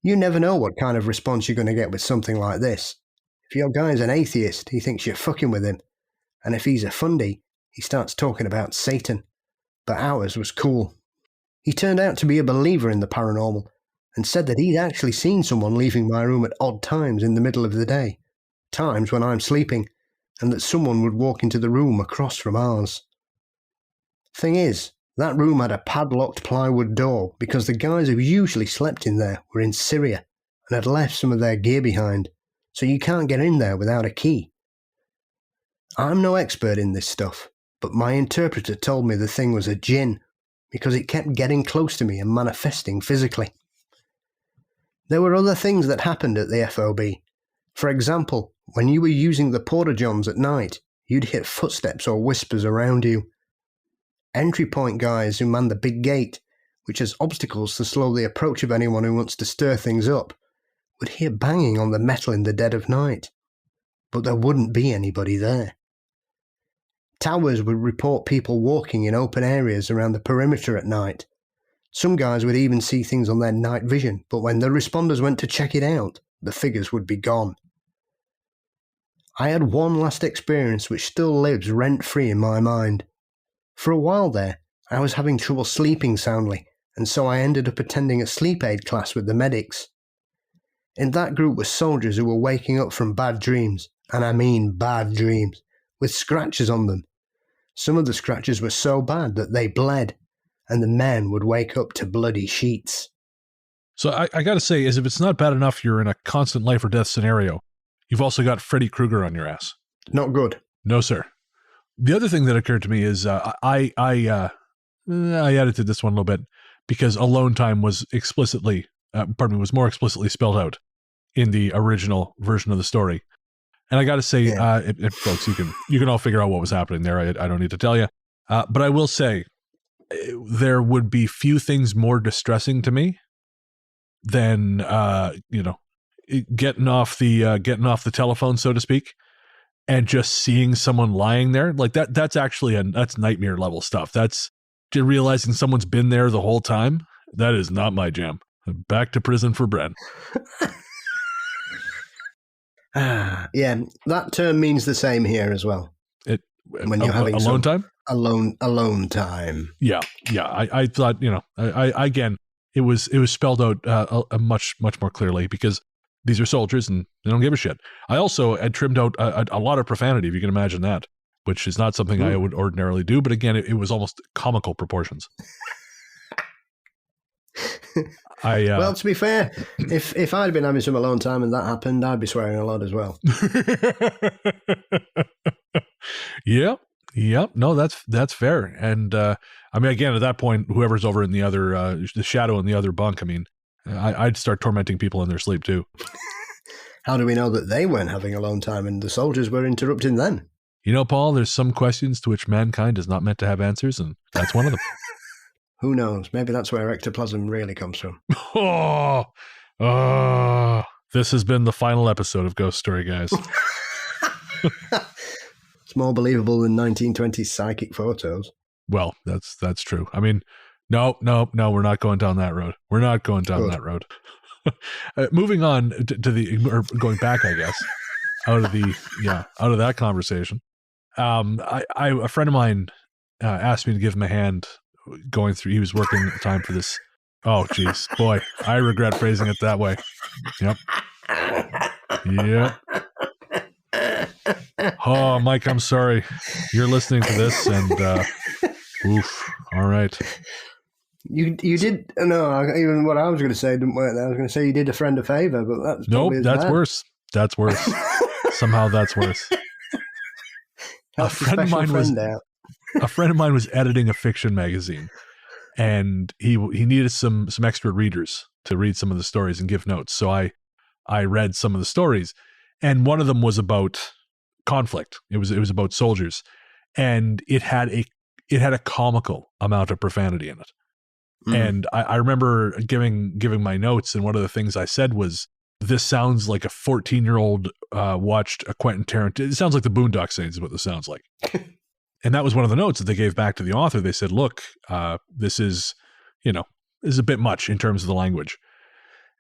Speaker 3: You never know what kind of response you're going to get with something like this. If your guy's an atheist, he thinks you're fucking with him. And if he's a fundy, he starts talking about Satan. But ours was cool. He turned out to be a believer in the paranormal, and said that he'd actually seen someone leaving my room at odd times in the middle of the day, times when I'm sleeping, and that someone would walk into the room across from ours. Thing is, that room had a padlocked plywood door because the guys who usually slept in there were in Syria and had left some of their gear behind, so you can't get in there without a key. I'm no expert in this stuff, but my interpreter told me the thing was a djinn because it kept getting close to me and manifesting physically. There were other things that happened at the FOB. For example, when you were using the porta-johns at night, you'd hear footsteps or whispers around you. Entry point guys who man the big gate, which has obstacles to slow the approach of anyone who wants to stir things up, would hear banging on the metal in the dead of night. But there wouldn't be anybody there. Towers would report people walking in open areas around the perimeter at night. Some guys would even see things on their night vision, but when the responders went to check it out, the figures would be gone. I had one last experience which still lives rent-free in my mind. For a while there, I was having trouble sleeping soundly, and so I ended up attending a sleep aid class with the medics. In that group were soldiers who were waking up from bad dreams, and I mean bad dreams, with scratches on them. Some of the scratches were so bad that they bled, and the men would wake up to bloody sheets.
Speaker 5: So I got to say, is if it's not bad enough you're in a constant life or death scenario, you've also got Freddy Krueger on your ass.
Speaker 3: Not good.
Speaker 5: No, sir. The other thing that occurred to me is I edited this one a little bit because alone time was was more explicitly spelled out in the original version of the story. And I got to say, folks, you can all figure out what was happening there. I don't need to tell you. But I will say, there would be few things more distressing to me than getting off the telephone, so to speak, and just seeing someone lying there like that. That's nightmare level stuff. That's realizing someone's been there the whole time. That is not my jam. Back to prison for Brennan.
Speaker 3: Yeah, that term means the same here as well. When you're having
Speaker 5: alone time?
Speaker 3: Alone time.
Speaker 5: Yeah. I thought, again, it was spelled out much more clearly because these are soldiers and they don't give a shit. I also had trimmed out a lot of profanity, if you can imagine that, which is not something I would ordinarily do. But again, it was almost comical proportions.
Speaker 3: Well, to be fair, if I'd been having some alone time and that happened, I'd be swearing a lot as well.
Speaker 5: Yeah. Yep. No, that's fair. And I mean, again, at that point, whoever's over in the other, the shadow in the other bunk, I mean, I'd start tormenting people in their sleep too.
Speaker 3: How do we know that they weren't having alone time and the soldiers were interrupting them?
Speaker 5: You know, Paul, there's some questions to which mankind is not meant to have answers, and that's one of them.
Speaker 3: Who knows? Maybe that's where ectoplasm really comes from.
Speaker 5: This has been the final episode of Ghost Story, guys.
Speaker 3: It's more believable than 1920s psychic photos.
Speaker 5: Well, that's true. I mean, no, we're not going down that road. We're not going down that road. Moving on or going back, I guess, out of that conversation. A friend of mine asked me to give him a hand going through. He was working at the time for this. Oh, geez, boy, I regret phrasing it that way. Yep. Oh, Mike, I'm sorry. You're listening to this, and oof. All right.
Speaker 3: You did even what I was going to say didn't work there. I was going to say you did a friend a favor, but that's
Speaker 5: that's bad. Worse. That's worse. Somehow that's worse. A friend of mine was editing a fiction magazine, and he needed some extra readers to read some of the stories and give notes. So I read some of the stories, and one of them was about conflict. It was about soldiers, and it had a comical amount of profanity in it. And I remember giving my notes, and one of the things I said was, this sounds like a 14-year-old watched a Quentin Tarantino. It sounds like the Boondock Saints is what this sounds like. And that was one of the notes that they gave back to the author. They said, look, this is a bit much in terms of the language.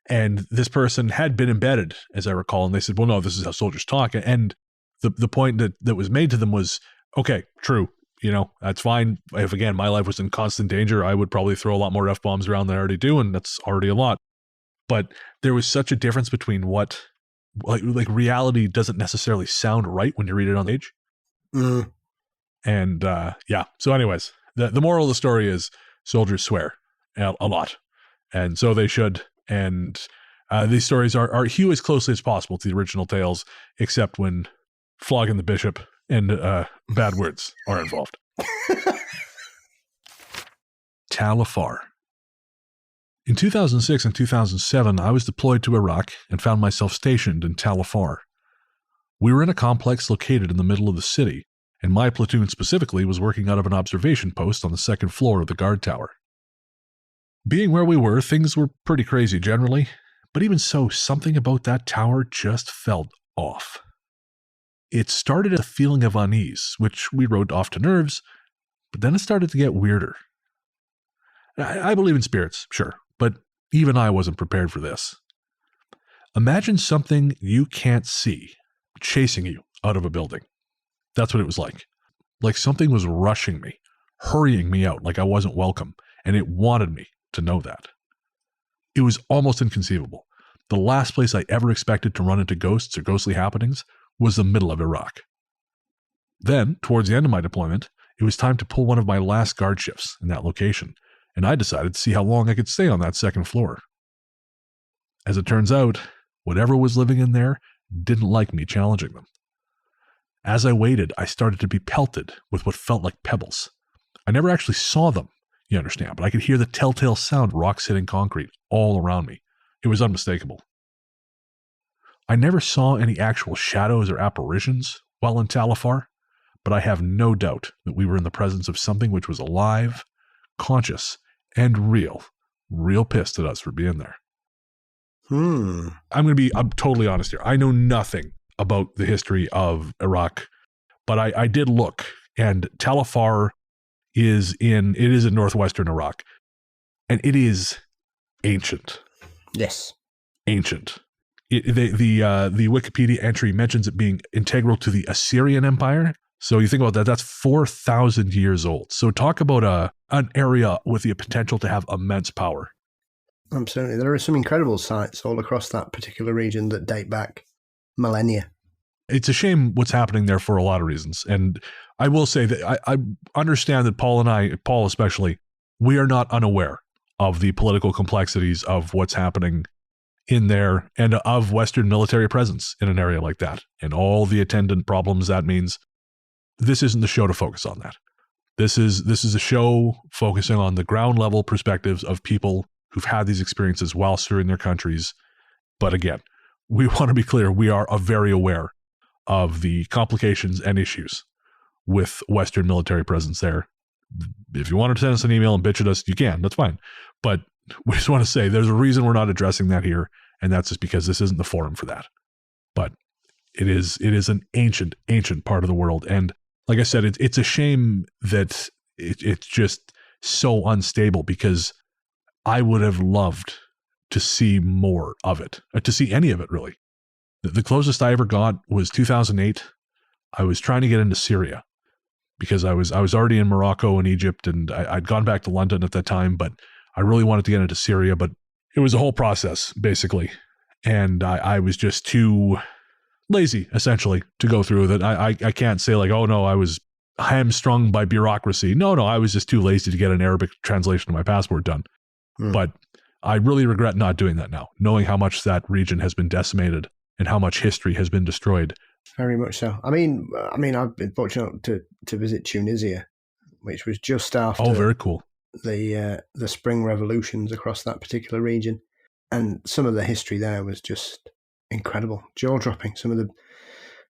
Speaker 5: And this person had been embedded, as I recall, and they said, well, no, this is how soldiers talk. And the point that was made to them was, okay, true. That's fine. If, again, my life was in constant danger, I would probably throw a lot more F-bombs around than I already do, and that's already a lot. But there was such a difference between what, like reality doesn't necessarily sound right when you read it on the page. And, So anyways, the moral of the story is soldiers swear a lot. And so they should. And these stories are hew as closely as possible to the original tales, except when flogging the bishop and bad words are involved. Talafar. In 2006 and 2007, I was deployed to Iraq and found myself stationed in Talafar. We were in a complex located in the middle of the city, and my platoon specifically was working out of an observation post on the second floor of the guard tower. Being where we were, things were pretty crazy generally, but even so, something about that tower just felt off. It started a feeling of unease, which we wrote off to nerves, but then it started to get weirder. I believe in spirits, sure, but even I wasn't prepared for this. Imagine something you can't see chasing you out of a building. That's what it was like. Like something was rushing me, hurrying me out like I wasn't welcome, and it wanted me to know that. It was almost inconceivable. The last place I ever expected to run into ghosts or ghostly happenings was the middle of Iraq. Then, towards the end of my deployment, it was time to pull one of my last guard shifts in that location, and I decided to see how long I could stay on that second floor. As it turns out, whatever was living in there didn't like me challenging them. As I waited, I started to be pelted with what felt like pebbles. I never actually saw them, you understand, but I could hear the telltale sound of rocks hitting concrete all around me. It was unmistakable. I never saw any actual shadows or apparitions while in Talafar, but I have no doubt that we were in the presence of something which was alive, conscious, and real pissed at us for being there. I'm totally honest here. I know nothing about the history of Iraq, but I did look, and Talafar is in northwestern Iraq, and it is ancient.
Speaker 3: Yes.
Speaker 5: Ancient. The Wikipedia entry mentions it being integral to the Assyrian Empire. So you think about that, that's 4,000 years old. So talk about an area with the potential to have immense power.
Speaker 3: Absolutely. There are some incredible sites all across that particular region that date back millennia.
Speaker 5: It's a shame what's happening there for a lot of reasons. And I will say that I understand that Paul especially, we are not unaware of the political complexities of what's happening in there and of Western military presence in an area like that and all the attendant problems that means. this isn't the show to focus on that. This is a show focusing on the ground level perspectives of people who've had these experiences while serving their countries. But again, we want to be clear, we are very aware of the complications and issues with Western military presence there. If you want to send us an email and bitch at us, you can. That's fine. But we just want to say there's a reason we're not addressing that here, and that's just because this isn't the forum for that. But it is an ancient part of the world. And like I said, it's a shame that it's just so unstable, because I would have loved to see more of it, to see any of it, really. The closest I ever got was 2008. I was trying to get into Syria because I was already in Morocco and Egypt, and I'd gone back to London at that time, but I really wanted to get into Syria, but it was a whole process, basically. And I was just too lazy, essentially, to go through that. I can't say like, oh no, I was hamstrung by bureaucracy. No, I was just too lazy to get an Arabic translation of my passport done. But I really regret not doing that now, knowing how much that region has been decimated and how much history has been destroyed.
Speaker 3: Very much so. I mean, I've been fortunate to visit Tunisia, which was just after
Speaker 5: very cool.
Speaker 3: the spring revolutions across that particular region. And some of the history there was just incredible, jaw-dropping. Some of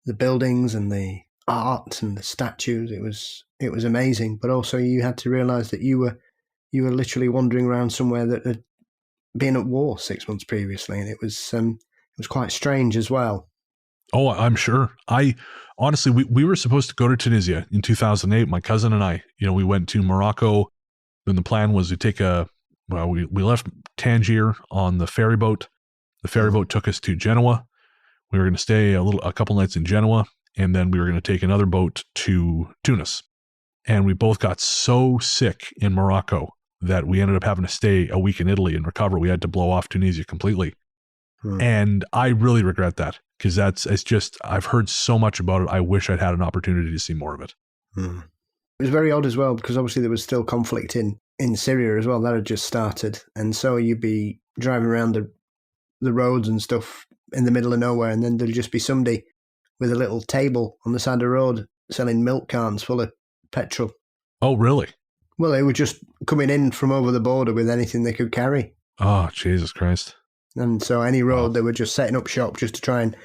Speaker 3: the buildings and the art and the statues, it was amazing. But also you had to realise that you were literally wandering around somewhere that had been at war 6 months previously, and it was quite strange as well.
Speaker 5: Oh, I'm sure. Honestly, we were supposed to go to Tunisia in 2008. My cousin and I, we went to Morocco. Then the plan was to take we left Tangier on the ferry boat. The ferry boat took us to Genoa. We were going to stay a couple nights in Genoa, and then we were going to take another boat to Tunis. And we both got so sick in Morocco that we ended up having to stay a week in Italy and recover. We had to blow off Tunisia completely. And I really regret that, because I've heard so much about it. I wish I'd had an opportunity to see more of it.
Speaker 3: It was very odd as well, because obviously there was still conflict in Syria as well. That had just started. And so you'd be driving around the roads and stuff in the middle of nowhere, and then there'd just be somebody with a little table on the side of the road selling milk cans full of petrol.
Speaker 5: Oh, really?
Speaker 3: Well, they were just coming in from over the border with anything they could carry.
Speaker 5: Oh, Jesus Christ.
Speaker 3: And so any road, they were just setting up shop just to try and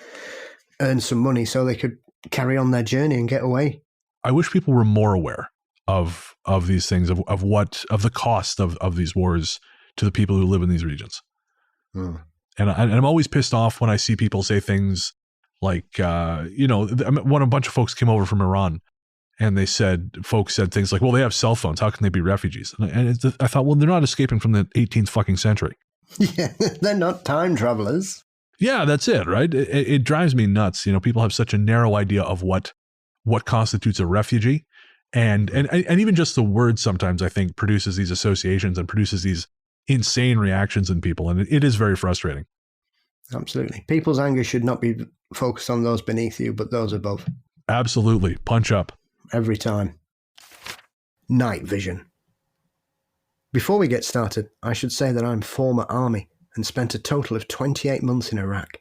Speaker 3: earn some money so they could carry on their journey and get away.
Speaker 5: I wish people were more aware of these things, of the cost of these wars to the people who live in these regions. And I'm always pissed off when I see people say things like, when a bunch of folks came over from Iran, and folks said things like, well, they have cell phones. How can they be refugees? And I thought, well, they're not escaping from the 18th fucking century.
Speaker 3: Yeah, they're not time travelers.
Speaker 5: Yeah, that's it, right? It drives me nuts. People have such a narrow idea of what constitutes a refugee. And even just the word sometimes, I think, produces these associations and produces these insane reactions in people. And it is very frustrating.
Speaker 3: Absolutely. People's anger should not be focused on those beneath you, but those above.
Speaker 5: Absolutely. Punch up.
Speaker 3: Every time. Night vision. Before we get started, I should say that I'm former Army and spent a total of 28 months in Iraq.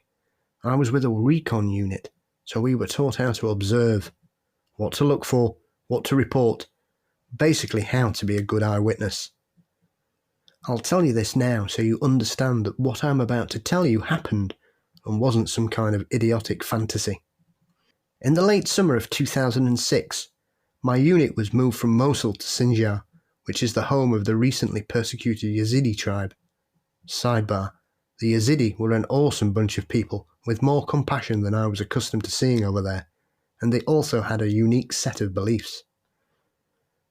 Speaker 3: I was with a recon unit, so we were taught how to observe, what to look for, what to report, basically how to be a good eyewitness. I'll tell you this now so you understand that what I'm about to tell you happened and wasn't some kind of idiotic fantasy. In the late summer of 2006, my unit was moved from Mosul to Sinjar, which is the home of the recently persecuted Yazidi tribe. Sidebar, the Yazidi were an awesome bunch of people with more compassion than I was accustomed to seeing over there, and they also had a unique set of beliefs.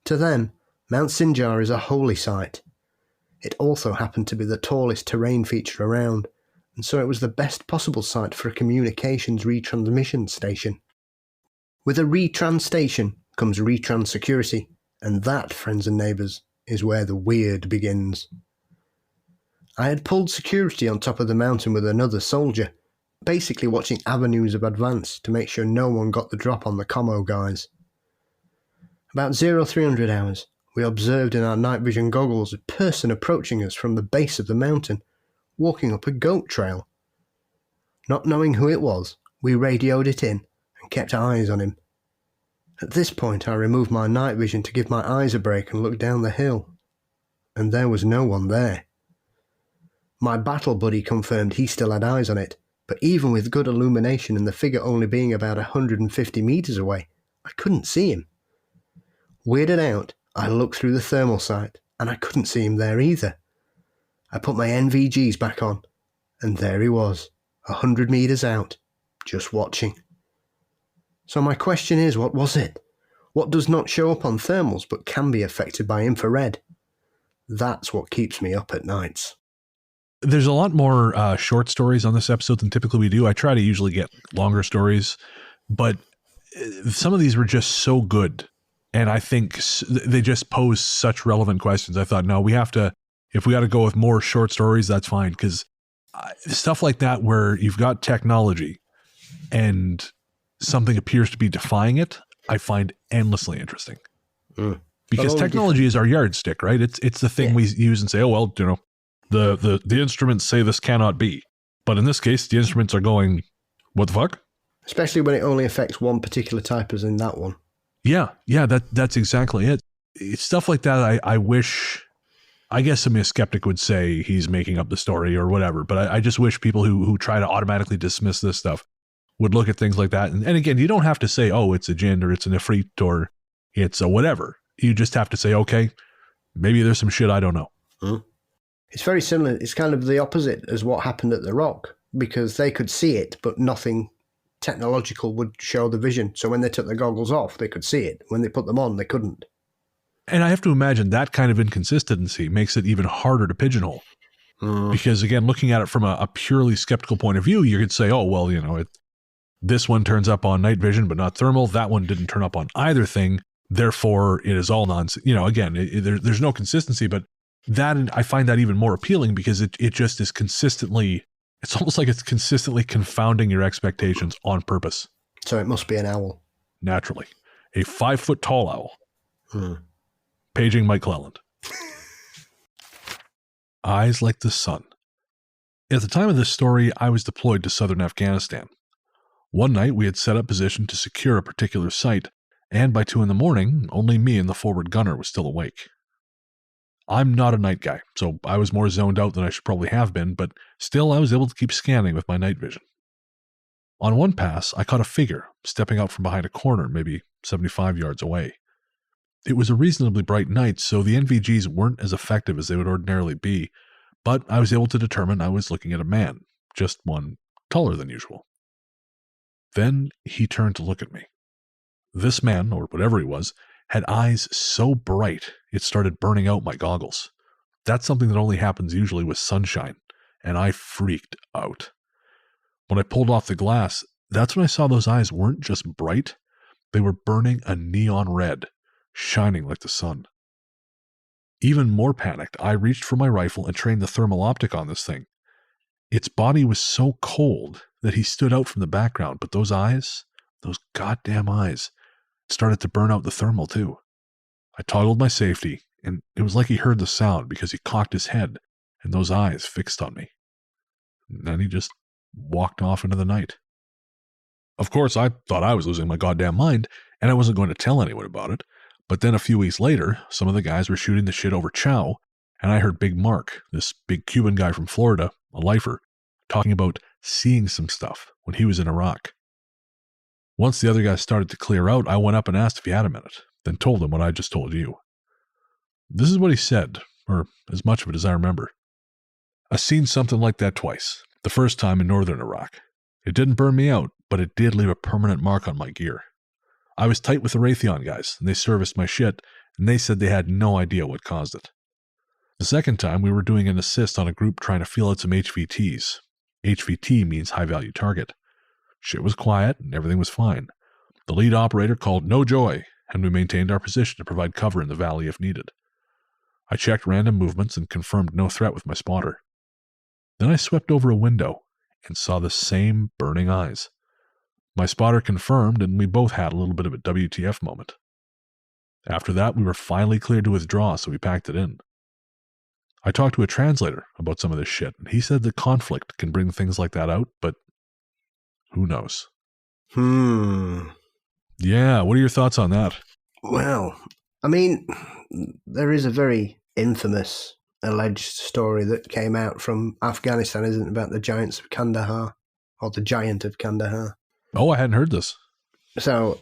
Speaker 3: To them, Mount Sinjar is a holy site. It also happened to be the tallest terrain feature around, and so it was the best possible site for a communications retransmission station. With a retrans station comes retrans security, and that, friends and neighbours, is where the weird begins. I had pulled security on top of the mountain with another soldier, basically watching avenues of advance to make sure no one got the drop on the commo guys. About 0300 hours, we observed in our night vision goggles a person approaching us from the base of the mountain, walking up a goat trail. Not knowing who it was, we radioed it in and kept eyes on him. At this point, I removed my night vision to give my eyes a break and looked down the hill. And there was no one there. My battle buddy confirmed he still had eyes on it, but even with good illumination and the figure only being about 150 meters away, I couldn't see him. Weirded out, I looked through the thermal sight, and I couldn't see him there either. I put my NVGs back on, and there he was, 100 meters out, just watching. So my question is, what was it? What does not show up on thermals but can be affected by infrared? That's what keeps me up at nights.
Speaker 5: There's a lot more short stories on this episode than typically we do. I try to usually get longer stories, but some of these were just so good. And I think they just pose such relevant questions. I thought, no, if we got to go with more short stories, that's fine. Because stuff like that where you've got technology and something appears to be defying it, I find endlessly interesting. Because technology is our yardstick, right? It's the thing we use and say, oh, well, you know, the instruments say this cannot be. But in this case, the instruments are going, what the fuck? Especially
Speaker 3: when it only affects one particular type, as in that one.
Speaker 5: Yeah, that's exactly it. It's stuff like that I wish, I guess a skeptic would say he's making up the story or whatever, but I just wish people who try to automatically dismiss this stuff would look at things like that. And again, you don't have to say, oh, it's a jinn or it's an ifrit or it's a whatever. You just have to say, okay, maybe there's some shit I don't know.
Speaker 3: It's very similar. It's kind of the opposite as what happened at the Rock, because they could see it, but nothing technological would show the vision. So when they took the goggles off, they could see it. When they put them on, they couldn't.
Speaker 5: And I have to imagine that kind of inconsistency makes it even harder to pigeonhole. Because again, looking at it from a purely skeptical point of view, you could say, oh, well, you know, this one turns up on night vision, but not thermal. That one didn't turn up on either thing. Therefore, it is all nonsense. You know, again, there's no consistency, but that, I find that even more appealing because it just is consistently, it's almost like it's consistently confounding your expectations on purpose.
Speaker 3: So it must be an owl.
Speaker 5: Naturally. A 5-foot tall owl. Paging Mike Cleland. Eyes like the sun. At the time of this story, I was deployed to southern Afghanistan. One night, we had set up position to secure a particular site, and by 2 a.m, only me and the forward gunner was still awake. I'm not a night guy, so I was more zoned out than I should probably have been, but still I was able to keep scanning with my night vision. On one pass, I caught a figure stepping out from behind a corner, maybe 75 yards away. It was a reasonably bright night, so the NVGs weren't as effective as they would ordinarily be, but I was able to determine I was looking at a man, just one taller than usual. Then he turned to look at me. This man, or whatever he was, had eyes so bright it started burning out my goggles. That's something that only happens usually with sunshine, and I freaked out. When I pulled off the glass, that's when I saw those eyes weren't just bright, they were burning a neon red, shining like the sun. Even more panicked, I reached for my rifle and trained the thermal optic on this thing. Its body was so cold that he stood out from the background, but those eyes, those goddamn eyes, started to burn out the thermal too. I toggled my safety, and it was like he heard the sound because he cocked his head, and those eyes fixed on me. And then he just walked off into the night. Of course, I thought I was losing my goddamn mind, and I wasn't going to tell anyone about it, but then a few weeks later, some of the guys were shooting the shit over chow, and I heard Big Mark, this big Cuban guy from Florida, a lifer, talking about seeing some stuff when he was in Iraq. Once the other guys started to clear out, I went up and asked if he had a minute, then told him what I just told you. This is what he said, or as much of it as I remember. I seen something like that twice, the first time in northern Iraq. It didn't burn me out, but it did leave a permanent mark on my gear. I was tight with the Raytheon guys, and they serviced my shit, and they said they had no idea what caused it. The second time, we were doing an assist on a group trying to feel out some HVTs. HVT means high-value target. Shit was quiet, and everything was fine. The lead operator called no joy, and we maintained our position to provide cover in the valley if needed. I checked random movements and confirmed no threat with my spotter. Then I swept over a window and saw the same burning eyes. My spotter confirmed, and we both had a little bit of a WTF moment. After that, we were finally cleared to withdraw, so we packed it in. I talked to a translator about some of this shit, and he said the conflict can bring things like that out, but who knows? Yeah. What are your thoughts on that?
Speaker 3: Well, I mean, there is a very infamous alleged story that came out from Afghanistan, isn't it, about the giants of Kandahar, or the giant of Kandahar.
Speaker 5: Oh, I hadn't heard this.
Speaker 3: So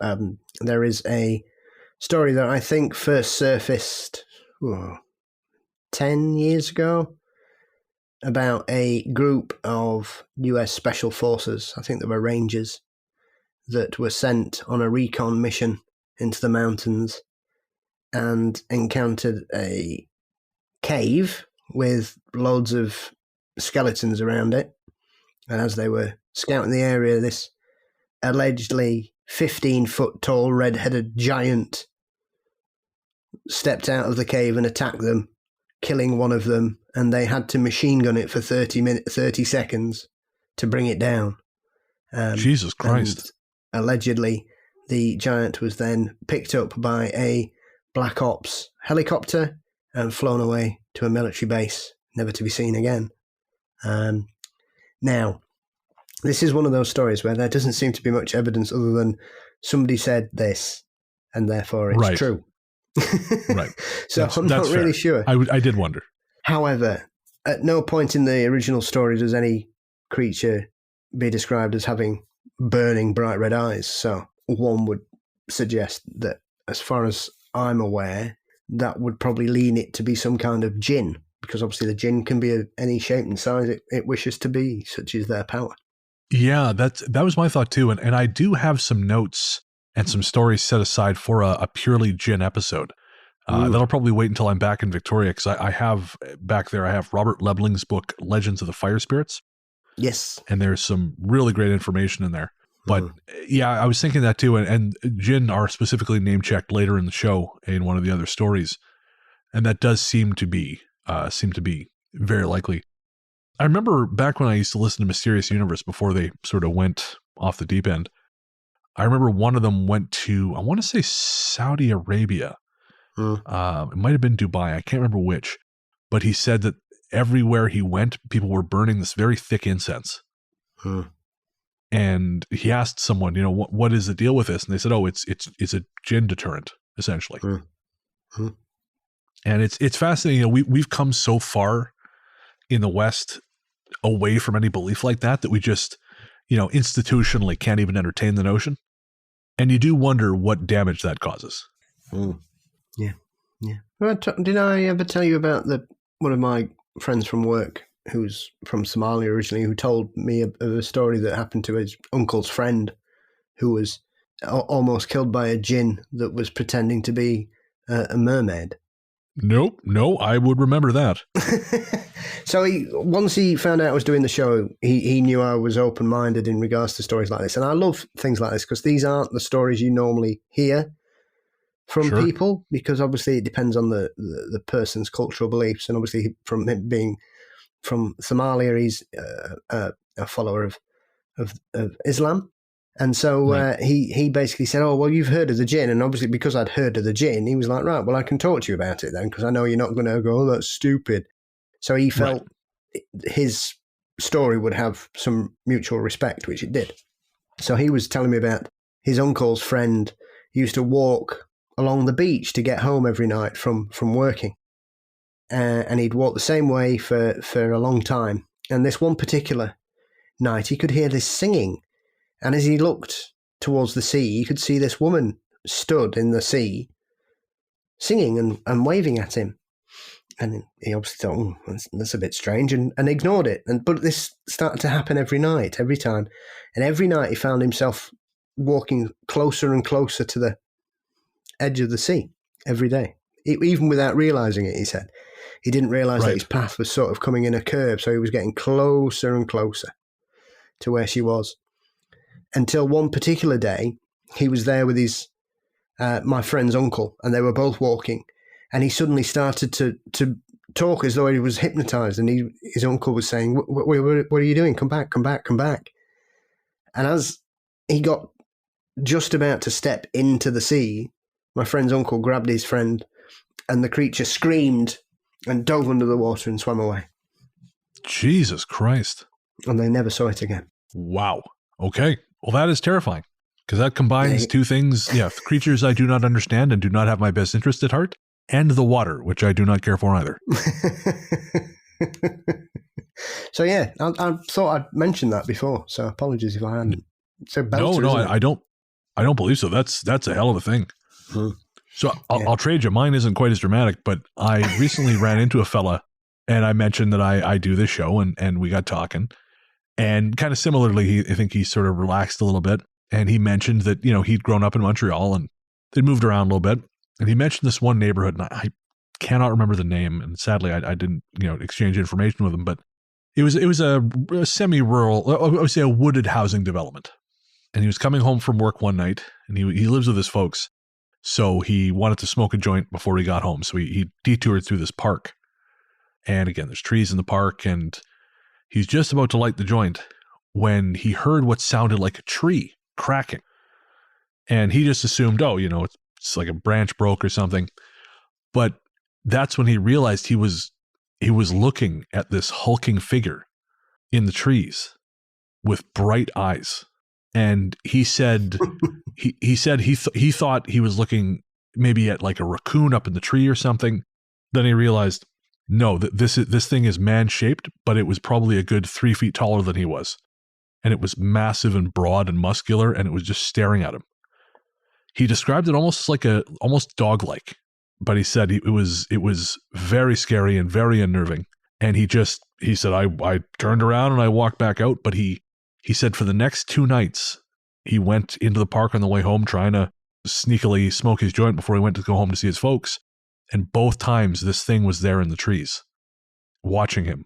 Speaker 3: there is a story that I think first surfaced 10 years ago about a group of US Special Forces, I think they were Rangers, that were sent on a recon mission into the mountains and encountered a cave with loads of skeletons around it. And as they were scouting the area, this allegedly 15-foot tall red-headed giant stepped out of the cave and attacked them, killing one of them, and they had to machine gun it for 30 seconds to bring it down.
Speaker 5: Jesus Christ.
Speaker 3: Allegedly, the giant was then picked up by a Black Ops helicopter and flown away to a military base, never to be seen again. Now, this is one of those stories where there doesn't seem to be much evidence other than somebody said this, and therefore it's true.
Speaker 5: Right.
Speaker 3: So I'm not really sure.
Speaker 5: I did wonder.
Speaker 3: However, at no point in the original story does any creature be described as having burning bright red eyes. So one would suggest that, as far as I'm aware, that would probably lean it to be some kind of djinn, because obviously the djinn can be of any shape and size it wishes to be, such is their power.
Speaker 5: Yeah, that was my thought too. And I do have some notes and some stories set aside for a purely djinn episode. That'll probably wait until I'm back in Victoria, because I have back there, I have Robert Lebling's book, Legends of the Fire Spirits.
Speaker 3: Yes.
Speaker 5: And there's some really great information in there. But yeah, I was thinking that too. And djinn are specifically name checked later in the show in one of the other stories. And that does seem to be very likely. I remember back when I used to listen to Mysterious Universe before they sort of went off the deep end. I remember one of them went to, I want to say Saudi Arabia. It might have been Dubai. I can't remember which. But he said that everywhere he went, people were burning this very thick incense. And he asked someone, what is the deal with this? And they said, oh, it's a djinn deterrent, essentially. And it's fascinating. We've come so far in the West away from any belief like that we just, institutionally can't even entertain the notion. And you do wonder what damage that causes.
Speaker 3: Yeah. Well, did I ever tell you about one of my friends from work who's from Somalia originally, who told me of a story that happened to his uncle's friend who was almost killed by a djinn that was pretending to be a mermaid?
Speaker 5: Nope. No, I would remember that.
Speaker 3: So once he found out I was doing the show, he knew I was open-minded in regards to stories like this. And I love things like this because these aren't the stories you normally hear from people, because obviously it depends on the person's cultural beliefs. And obviously from him being from Somalia, he's a follower of Islam. And so he basically said, oh, well, you've heard of the djinn. And obviously because I'd heard of the djinn, he was like, right, well, I can talk to you about it then, because I know you're not going to go, oh, that's stupid. So he felt his story would have some mutual respect, which it did. So he was telling me about his uncle's friend who used to walk along the beach to get home every night from working. And he'd walk the same way for a long time. And this one particular night, he could hear this singing. And as he looked towards the sea, he could see this woman stood in the sea singing and waving at him. And he obviously thought, that's a bit strange, and ignored it. But this started to happen every night, every time. And every night he found himself walking closer and closer to the edge of the sea every day, even without realizing it, he said. He didn't realize that his path was sort of coming in a curve, so he was getting closer and closer to where she was. Until one particular day, he was there with his my friend's uncle, and they were both walking. And he suddenly started to talk as though he was hypnotized. And his uncle was saying, what are you doing? Come back, come back, come back. And as he got just about to step into the sea, my friend's uncle grabbed his friend, and the creature screamed and dove under the water and swam away.
Speaker 5: Jesus Christ.
Speaker 3: And they never saw it again.
Speaker 5: Wow. Okay. Well, that is terrifying. Because that combines two things. Yeah, creatures I do not understand and do not have my best interest at heart, and the water, which I do not care for either.
Speaker 3: So yeah, I thought I'd mentioned that before. So apologies if I hadn't. So belter,
Speaker 5: no, I don't believe so. That's a hell of a thing. So I'll trade you. Mine isn't quite as dramatic, but I recently ran into a fella, and I mentioned that I do this show, and we got talking, and kind of similarly, I think he sort of relaxed a little bit, and he mentioned that he'd grown up in Montreal and they'd moved around a little bit, and he mentioned this one neighborhood, and I cannot remember the name, and sadly I didn't exchange information with him, but it was a semi-rural, I would say a wooded housing development, and he was coming home from work one night, and he lives with his folks. So he wanted to smoke a joint before he got home. So he detoured through this park. And again, there's trees in the park, and he's just about to light the joint when he heard what sounded like a tree cracking. And he just assumed, it's like a branch broke or something. But that's when he realized he was looking at this hulking figure in the trees with bright eyes. And he said he thought he was looking maybe at like a raccoon up in the tree or something. Then he realized, no, this thing is man-shaped, but it was probably a good 3 feet taller than he was. And it was massive and broad and muscular, and it was just staring at him. He described it almost dog-like, but he said it was very scary and very unnerving. And he said, I turned around and I walked back out, but he said for the next 2 nights, he went into the park on the way home trying to sneakily smoke his joint before he went to go home to see his folks. And both times this thing was there in the trees watching him.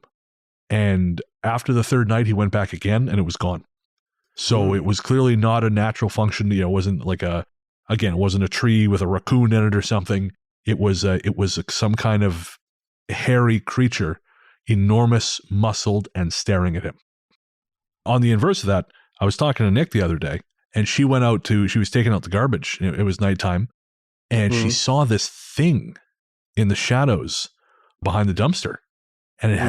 Speaker 5: And after the 3rd night, he went back again and it was gone. So it was clearly not a natural function. It wasn't like it wasn't a tree with a raccoon in it or something. It was some kind of hairy creature, enormous, muscled, and staring at him. On the inverse of that, I was talking to Nick the other day, and she was taking out the garbage. It was nighttime, and she saw this thing in the shadows behind the dumpster, and it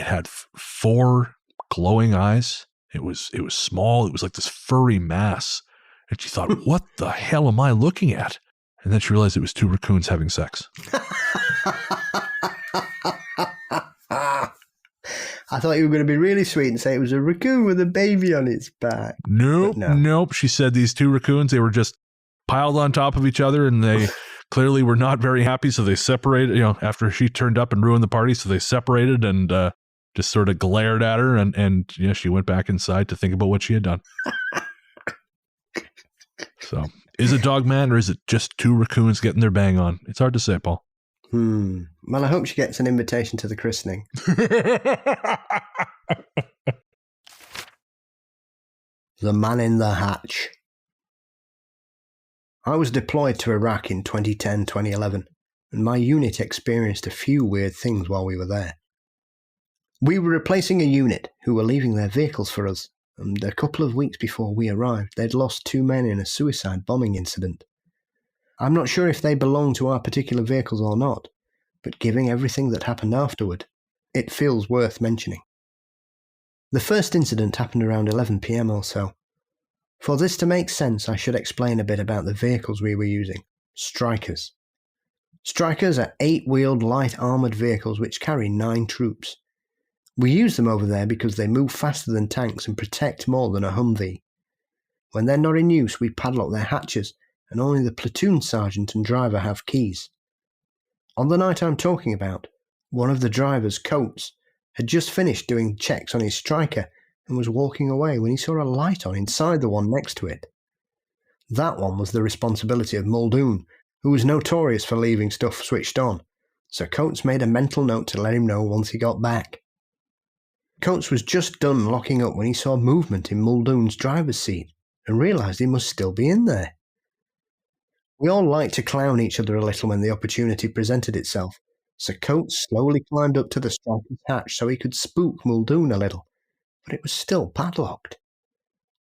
Speaker 5: had 4 glowing eyes. It was small. It was like this furry mass, and she thought, "What the hell am I looking at?" And then she realized it was 2 raccoons having sex.
Speaker 3: I thought you were going to be really sweet and say it was a raccoon with a baby on its back.
Speaker 5: Nope. She said these 2 raccoons, they were just piled on top of each other, and they clearly were not very happy. So they separated, after she turned up and ruined the party. So they separated and just sort of glared at her. And she went back inside to think about what she had done. So is it dog man, or is it just 2 raccoons getting their bang on? It's hard to say, Paul.
Speaker 3: Well, I hope she gets an invitation to the christening. The Man in the Hatch. I was deployed to Iraq in 2010-2011, and my unit experienced a few weird things while we were there. We were replacing a unit who were leaving their vehicles for us, and a couple of weeks before we arrived, they'd lost 2 men in a suicide bombing incident. I'm not sure if they belong to our particular vehicles or not, but given everything that happened afterward, it feels worth mentioning. The first incident happened around 11 p.m. or so. For this to make sense, I should explain a bit about the vehicles we were using. Strikers. Strikers are 8-wheeled light armoured vehicles which carry 9 troops. We use them over there because they move faster than tanks and protect more than a Humvee. When they're not in use, we padlock their hatches, and only the platoon sergeant and driver have keys. On the night I'm talking about, one of the drivers, Coates, had just finished doing checks on his striker and was walking away when he saw a light on inside the one next to it. That one was the responsibility of Muldoon, who was notorious for leaving stuff switched on, so Coates made a mental note to let him know once he got back. Coates was just done locking up when he saw movement in Muldoon's driver's seat and realised he must still be in there. We all liked to clown each other a little when the opportunity presented itself, so Coates slowly climbed up to the striker's hatch so he could spook Muldoon a little, but it was still padlocked.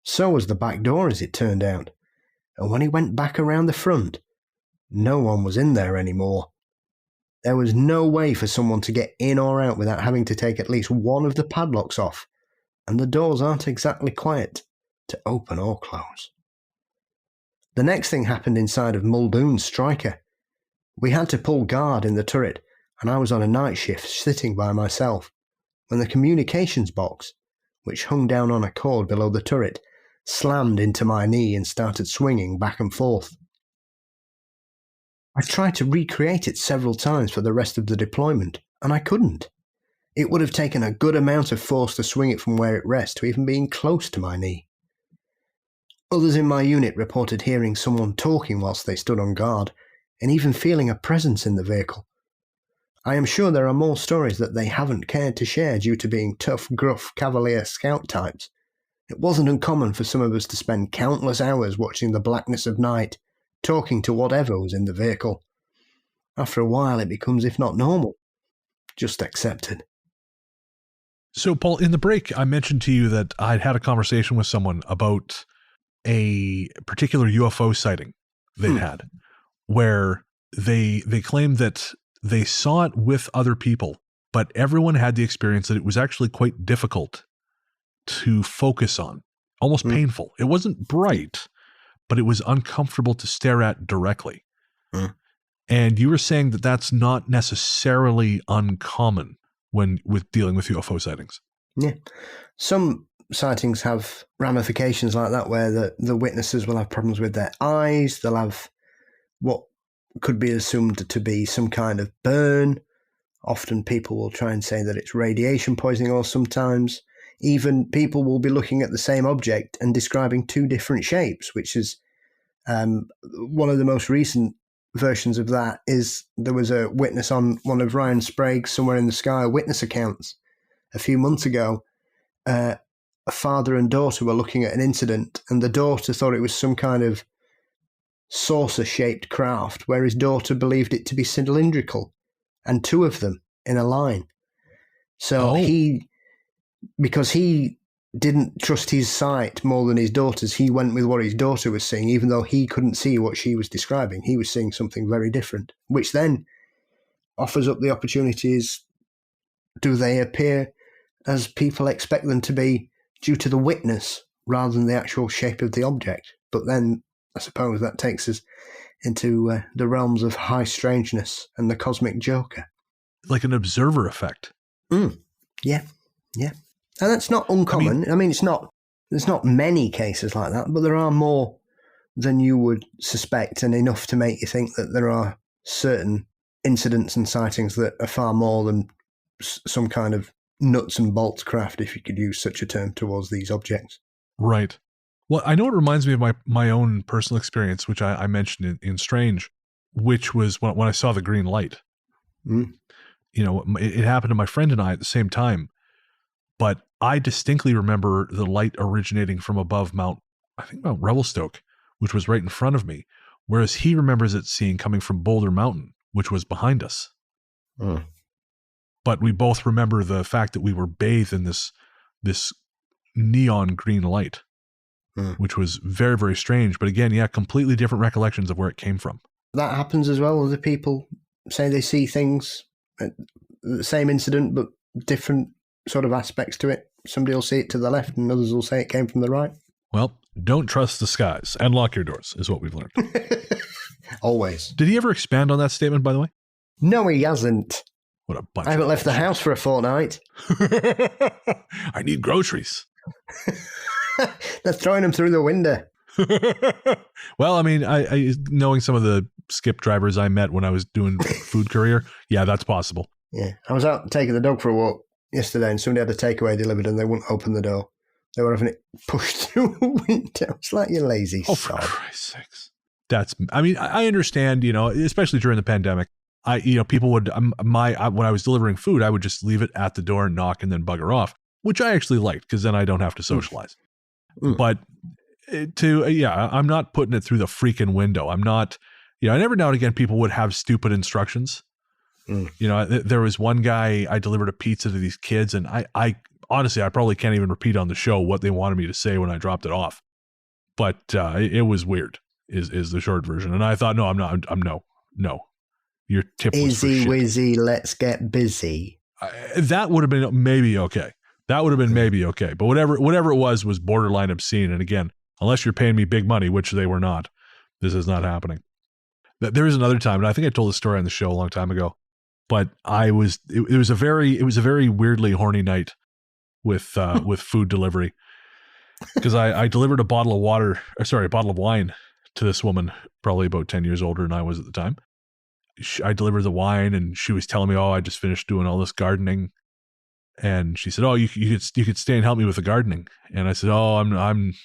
Speaker 3: So was the back door, as it turned out, and when he went back around the front, no one was in there anymore. There was no way for someone to get in or out without having to take at least one of the padlocks off, and the doors aren't exactly quiet to open or close. The next thing happened inside of Muldoon's Striker. We had to pull guard in the turret, and I was on a night shift sitting by myself, when the communications box, which hung down on a cord below the turret, slammed into my knee and started swinging back and forth. I tried to recreate it several times for the rest of the deployment, and I couldn't. It would have taken a good amount of force to swing it from where it rests to even being close to my knee. Others in my unit reported hearing someone talking whilst they stood on guard, and even feeling a presence in the vehicle. I am sure there are more stories that they haven't cared to share due to being tough, gruff, cavalier scout types. It wasn't uncommon for some of us to spend countless hours watching the blackness of night, talking to whatever was in the vehicle. After a while it becomes, if not normal, just accepted.
Speaker 5: So, Paul, in the break, I mentioned to you that I'd had a conversation with someone about a particular UFO sighting they'd had, where they claimed that they saw it with other people, but everyone had the experience that it was actually quite difficult to focus on, almost painful. It wasn't bright, but it was uncomfortable to stare at directly. And you were saying that that's not necessarily uncommon with dealing with UFO sightings.
Speaker 3: Yeah. Some sightings have ramifications like that, where the witnesses will have problems with their eyes. They'll have what could be assumed to be some kind of burn. Often people will try and say that it's radiation poisoning, or sometimes even people will be looking at the same object and describing two different shapes, which is one of the most recent versions of that is there was a witness on one of Ryan Sprague's Somewhere in the Sky witness accounts a few months ago. A father and daughter were looking at an incident, and the daughter thought it was some kind of saucer-shaped craft, where his daughter believed it to be cylindrical, and two of them in a line. So because he didn't trust his sight more than his daughter's, he went with what his daughter was seeing, even though he couldn't see what she was describing. He was seeing something very different, which then offers up the opportunities. Do they appear as people expect them to be due to the witness rather than the actual shape of the object? But then I suppose that takes us into the realms of high strangeness and the cosmic joker.
Speaker 5: Like an observer effect.
Speaker 3: Yeah. And that's not uncommon. I mean, there's not many cases like that, but there are more than you would suspect, and enough to make you think that there are certain incidents and sightings that are far more than some kind of nuts and bolts craft, if you could use such a term, towards these objects. Right.
Speaker 5: Well, I know it reminds me of my own personal experience, which I mentioned in Strange, which was when I saw the green light. You know, it happened to my friend and I at the same time, but I distinctly remember the light originating from above Mount Revelstoke, which was right in front of me, whereas he remembers it coming from Boulder Mountain, which was behind us. But we both remember the fact that we were bathed in this neon green light, which was very, very strange. But again, completely different recollections of where it came from.
Speaker 3: That happens as well. Other people say they see things, the same incident, but different sort of aspects to it. Somebody will see it to the left and others will say it came from the right.
Speaker 5: Well, don't trust the skies and lock your doors is what we've learned.
Speaker 3: Always.
Speaker 5: Did he ever expand on that statement, by the way?
Speaker 3: No, he hasn't.
Speaker 5: What a bunch
Speaker 3: I haven't left the house for a fortnight.
Speaker 5: I need groceries.
Speaker 3: They're throwing them through the window.
Speaker 5: Well, I mean, I knowing some of the skip drivers I met when I was doing food courier, that's possible.
Speaker 3: Yeah, I was out taking the dog for a walk yesterday, and somebody had a takeaway delivered, and they wouldn't open the door. They were having it pushed through a window. It's like you're lazy.
Speaker 5: Oh, for Christ's sakes! I understand. You know, especially during the pandemic, people would when I was delivering food, I would just leave it at the door and knock, and then bugger off, which I actually liked because then I don't have to socialize. But I'm not putting it through the freaking window. I'm not. And every now and again, people would have stupid instructions. There was one guy, I delivered a pizza to these kids, and I honestly, I probably can't even repeat on the show what they wanted me to say when I dropped it off. But it was weird, is the short version. And I thought, no, I'm not. No. Your tip was
Speaker 3: Izzy wizzy, let's get busy.
Speaker 5: That would have been maybe okay. But whatever it was borderline obscene. And again, unless you're paying me big money, which they were not, This is not happening. There was another time, and I think I told this story on the show a long time ago, but it was a very weirdly horny night with food delivery, because I delivered a bottle of wine to this woman, probably about 10 years older than I was at the time. I delivered the wine, and she was telling me, "Oh, I just finished doing all this gardening," and she said, "Oh, you could stay and help me with the gardening." And I said, "Oh,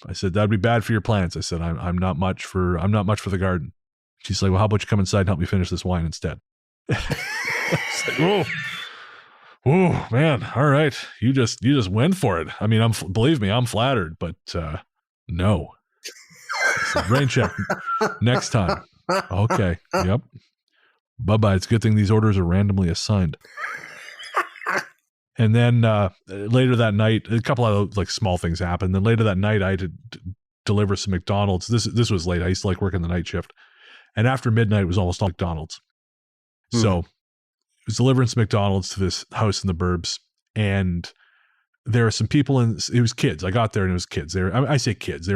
Speaker 5: I said that'd be bad for your plants." I said, "I'm not much for the garden." She's like, "Well, how about you come inside and help me finish this wine instead?" I was like, "Whoa, man! All right, you just went for it." I mean, believe me, I'm flattered, but no. Said, "Rain check next time." Okay. Yep. Bye-bye. It's a good thing these orders are randomly assigned. And then later that night, a couple of like small things happened. Then later that night, I had to deliver some McDonald's. This was late. I used to like working the night shift. And after midnight, it was almost all McDonald's. So I was delivering some McDonald's to this house in the burbs. And there are some people it was kids. I got there and it was kids. I say kids.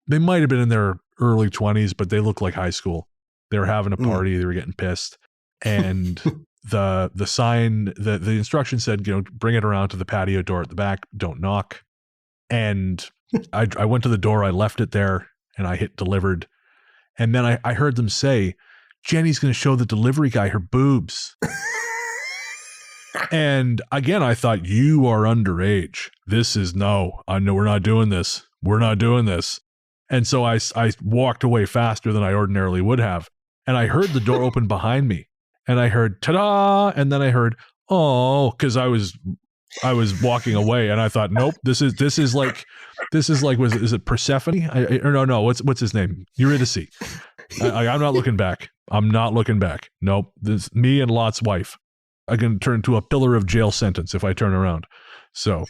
Speaker 5: They might have been in their early 20s, but they looked like high school. They were having a party. They were getting pissed. And the sign, the instruction said, bring it around to the patio door at the back. Don't knock. And I went to the door. I left it there and I hit delivered. And then I heard them say, "Jenny's going to show the delivery guy her boobs." And again, I thought, you are underage. I know we're not doing this. We're not doing this. And so I walked away faster than I ordinarily would have. And I heard the door open behind me. And I heard ta-da, and then I heard oh, because I was walking away, and I thought, nope, this is like is it Persephone? Or no, what's his name? Eurydice. I'm not looking back. I'm not looking back. Nope, this me and Lot's wife. I can turn to a pillar of jail sentence if I turn around. So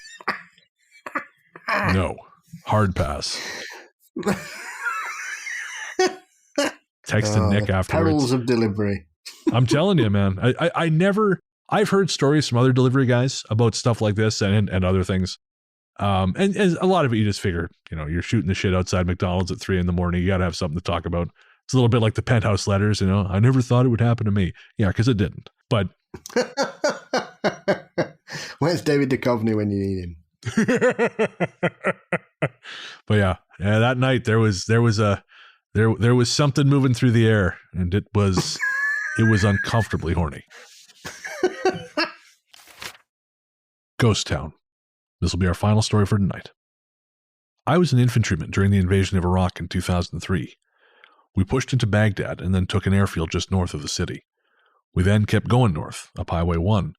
Speaker 5: no, hard pass. Texting Nick afterwards.
Speaker 3: Perils of delivery.
Speaker 5: I'm telling you, man. I've heard stories from other delivery guys about stuff like this and other things. And a lot of it you just figure, you're shooting the shit outside McDonald's at 3 a.m. You got to have something to talk about. It's a little bit like the Penthouse letters, I never thought it would happen to me. Yeah, because it didn't. But
Speaker 3: where's David Duchovny when you need him?
Speaker 5: But yeah, that night there was something moving through the air, and it was uncomfortably horny. Ghost Town. This will be our final story for tonight. I was an infantryman during the invasion of Iraq in 2003. We pushed into Baghdad and then took an airfield just north of the city. We then kept going north, up Highway 1.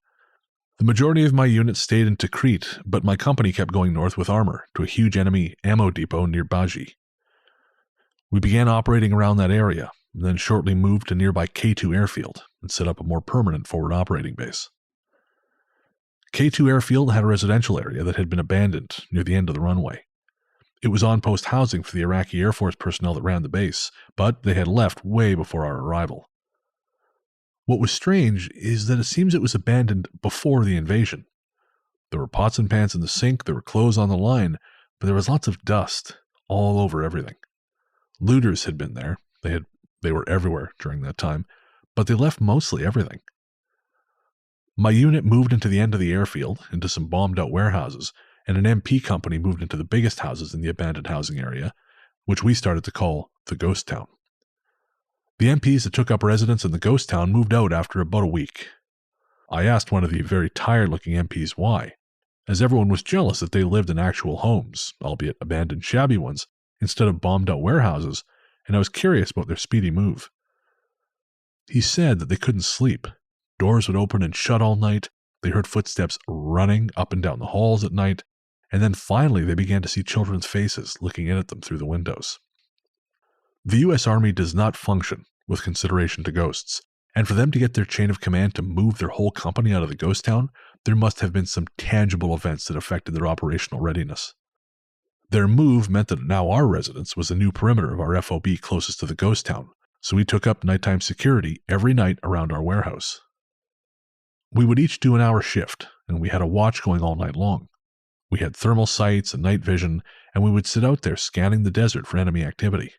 Speaker 5: The majority of my unit stayed in Tikrit, but my company kept going north with armor to a huge enemy ammo depot near Baji. We began operating around that area, and then shortly moved to nearby K2 Airfield and set up a more permanent forward operating base. K2 Airfield had a residential area that had been abandoned near the end of the runway. It was on-post housing for the Iraqi Air Force personnel that ran the base, but they had left way before our arrival. What was strange is that it seems it was abandoned before the invasion. There were pots and pans in the sink, there were clothes on the line, but there was lots of dust all over everything. Looters had been there. They were everywhere during that time, but they left mostly everything. My unit moved into the end of the airfield, into some bombed-out warehouses, and an MP company moved into the biggest houses in the abandoned housing area, which we started to call the Ghost Town. The MPs that took up residence in the Ghost Town moved out after about a week. I asked one of the very tired-looking MPs why, as everyone was jealous that they lived in actual homes, albeit abandoned shabby ones, instead of bombed-out warehouses, and I was curious about their speedy move. He said that they couldn't sleep. Doors would open and shut all night, they heard footsteps running up and down the halls at night, and then finally they began to see children's faces looking in at them through the windows. The U.S. Army does not function with consideration to ghosts, and for them to get their chain of command to move their whole company out of the ghost town, there must have been some tangible events that affected their operational readiness. Their move meant that now our residence was the new perimeter of our FOB closest to the ghost town, so we took up nighttime security every night around our warehouse. We would each do an hour shift, and we had a watch going all night long. We had thermal sights and night vision, and we would sit out there scanning the desert for enemy activity.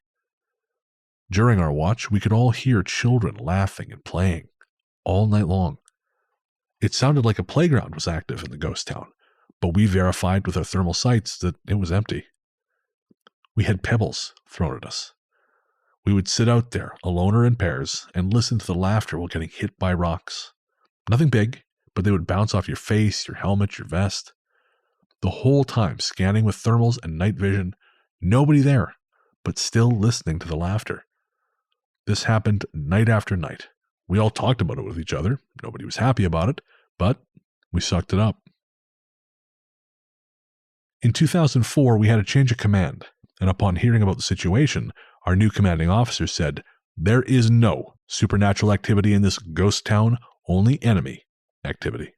Speaker 5: During our watch, we could all hear children laughing and playing all night long. It sounded like a playground was active in the ghost town, but we verified with our thermal sights that it was empty. We had pebbles thrown at us. We would sit out there, alone or in pairs, and listen to the laughter while getting hit by rocks. Nothing big, but they would bounce off your face, your helmet, your vest. The whole time scanning with thermals and night vision, nobody there, but still listening to the laughter. This happened night after night. We all talked about it with each other. Nobody was happy about it, but we sucked it up. In 2004, we had a change of command, and upon hearing about the situation, our new commanding officer said, "There is no supernatural activity in this ghost town, only enemy activity."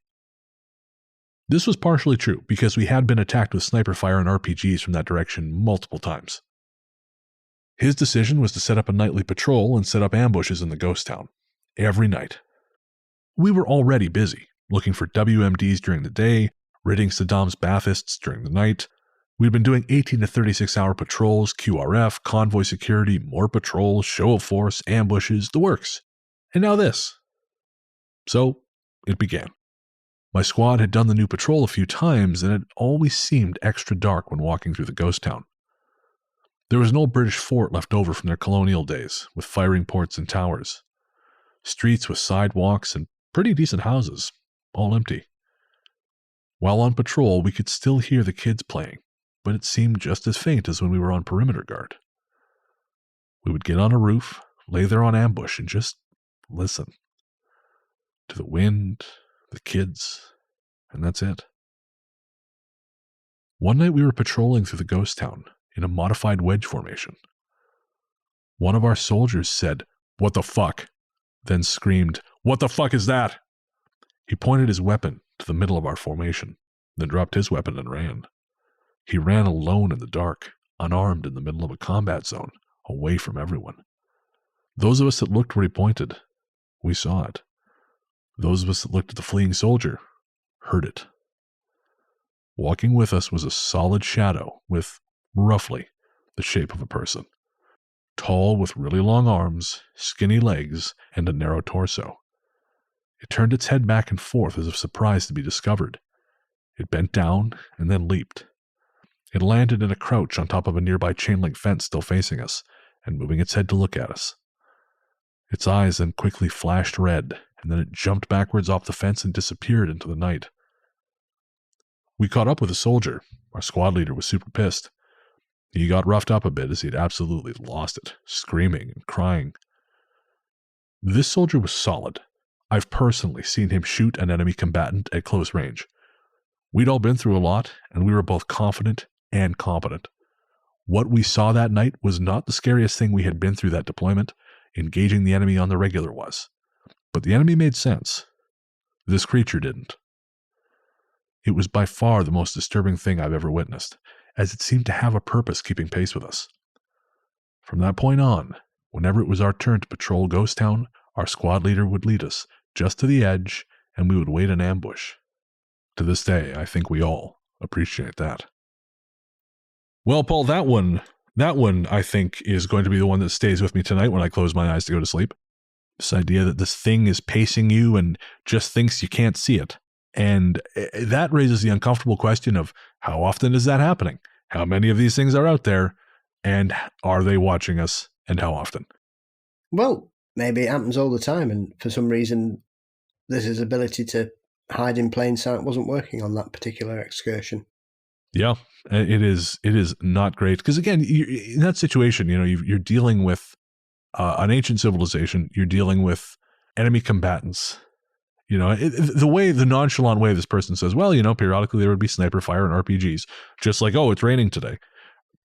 Speaker 5: This was partially true because we had been attacked with sniper fire and RPGs from that direction multiple times. His decision was to set up a nightly patrol and set up ambushes in the ghost town. Every night. We were already busy, looking for WMDs during the day, ridding Saddam's Baathists during the night. We'd been doing 18 to 36-hour patrols, QRF, convoy security, more patrols, show of force, ambushes, the works. And now this. So, it began. My squad had done the new patrol a few times, and it always seemed extra dark when walking through the ghost town. There was an old British fort left over from their colonial days, with firing ports and towers. Streets with sidewalks and pretty decent houses, all empty. While on patrol, we could still hear the kids playing, but it seemed just as faint as when we were on perimeter guard. We would get on a roof, lay there on ambush, and just listen. To the wind, the kids, and that's it. One night we were patrolling through the ghost town in a modified wedge formation. One of our soldiers said, "What the fuck?" then screamed, "What the fuck is that?" He pointed his weapon to the middle of our formation, then dropped his weapon and ran. He ran alone in the dark, unarmed in the middle of a combat zone, away from everyone. Those of us that looked where he pointed, we saw it. Those of us that looked at the fleeing soldier heard it. Walking with us was a solid shadow with, roughly, the shape of a person. Tall with really long arms, skinny legs, and a narrow torso. It turned its head back and forth as if surprised to be discovered. It bent down and then leaped. It landed in a crouch on top of a nearby chain-link fence still facing us, and moving its head to look at us. Its eyes then quickly flashed red, and then it jumped backwards off the fence and disappeared into the night. We caught up with the soldier. Our squad leader was super pissed. He got roughed up a bit as he'd absolutely lost it, screaming and crying. This soldier was solid. I've personally seen him shoot an enemy combatant at close range. We'd all been through a lot, and we were both confident and competent. What we saw that night was not the scariest thing we had been through that deployment. Engaging the enemy on the regular was. But the enemy made sense. This creature didn't. It was by far the most disturbing thing I've ever witnessed, as it seemed to have a purpose keeping pace with us. From that point on, whenever it was our turn to patrol Ghost Town, our squad leader would lead us just to the edge, and we would wait in ambush. To this day, I think we all appreciate that. Well, Paul, that one, I think, is going to be the one that stays with me tonight when I close my eyes to go to sleep. This idea that this thing is pacing you and just thinks you can't see it. And that raises the uncomfortable question of how often is that happening? How many of these things are out there? And are they watching us? And how often?
Speaker 3: Well, maybe it happens all the time. And for some reason, his ability to hide in plain sight wasn't working on that particular excursion.
Speaker 5: Yeah, it is not great. Because again, in that situation, you're dealing with an ancient civilization. You're dealing with enemy combatants. The nonchalant way this person says, well, periodically there would be sniper fire and RPGs, just like, oh, it's raining today.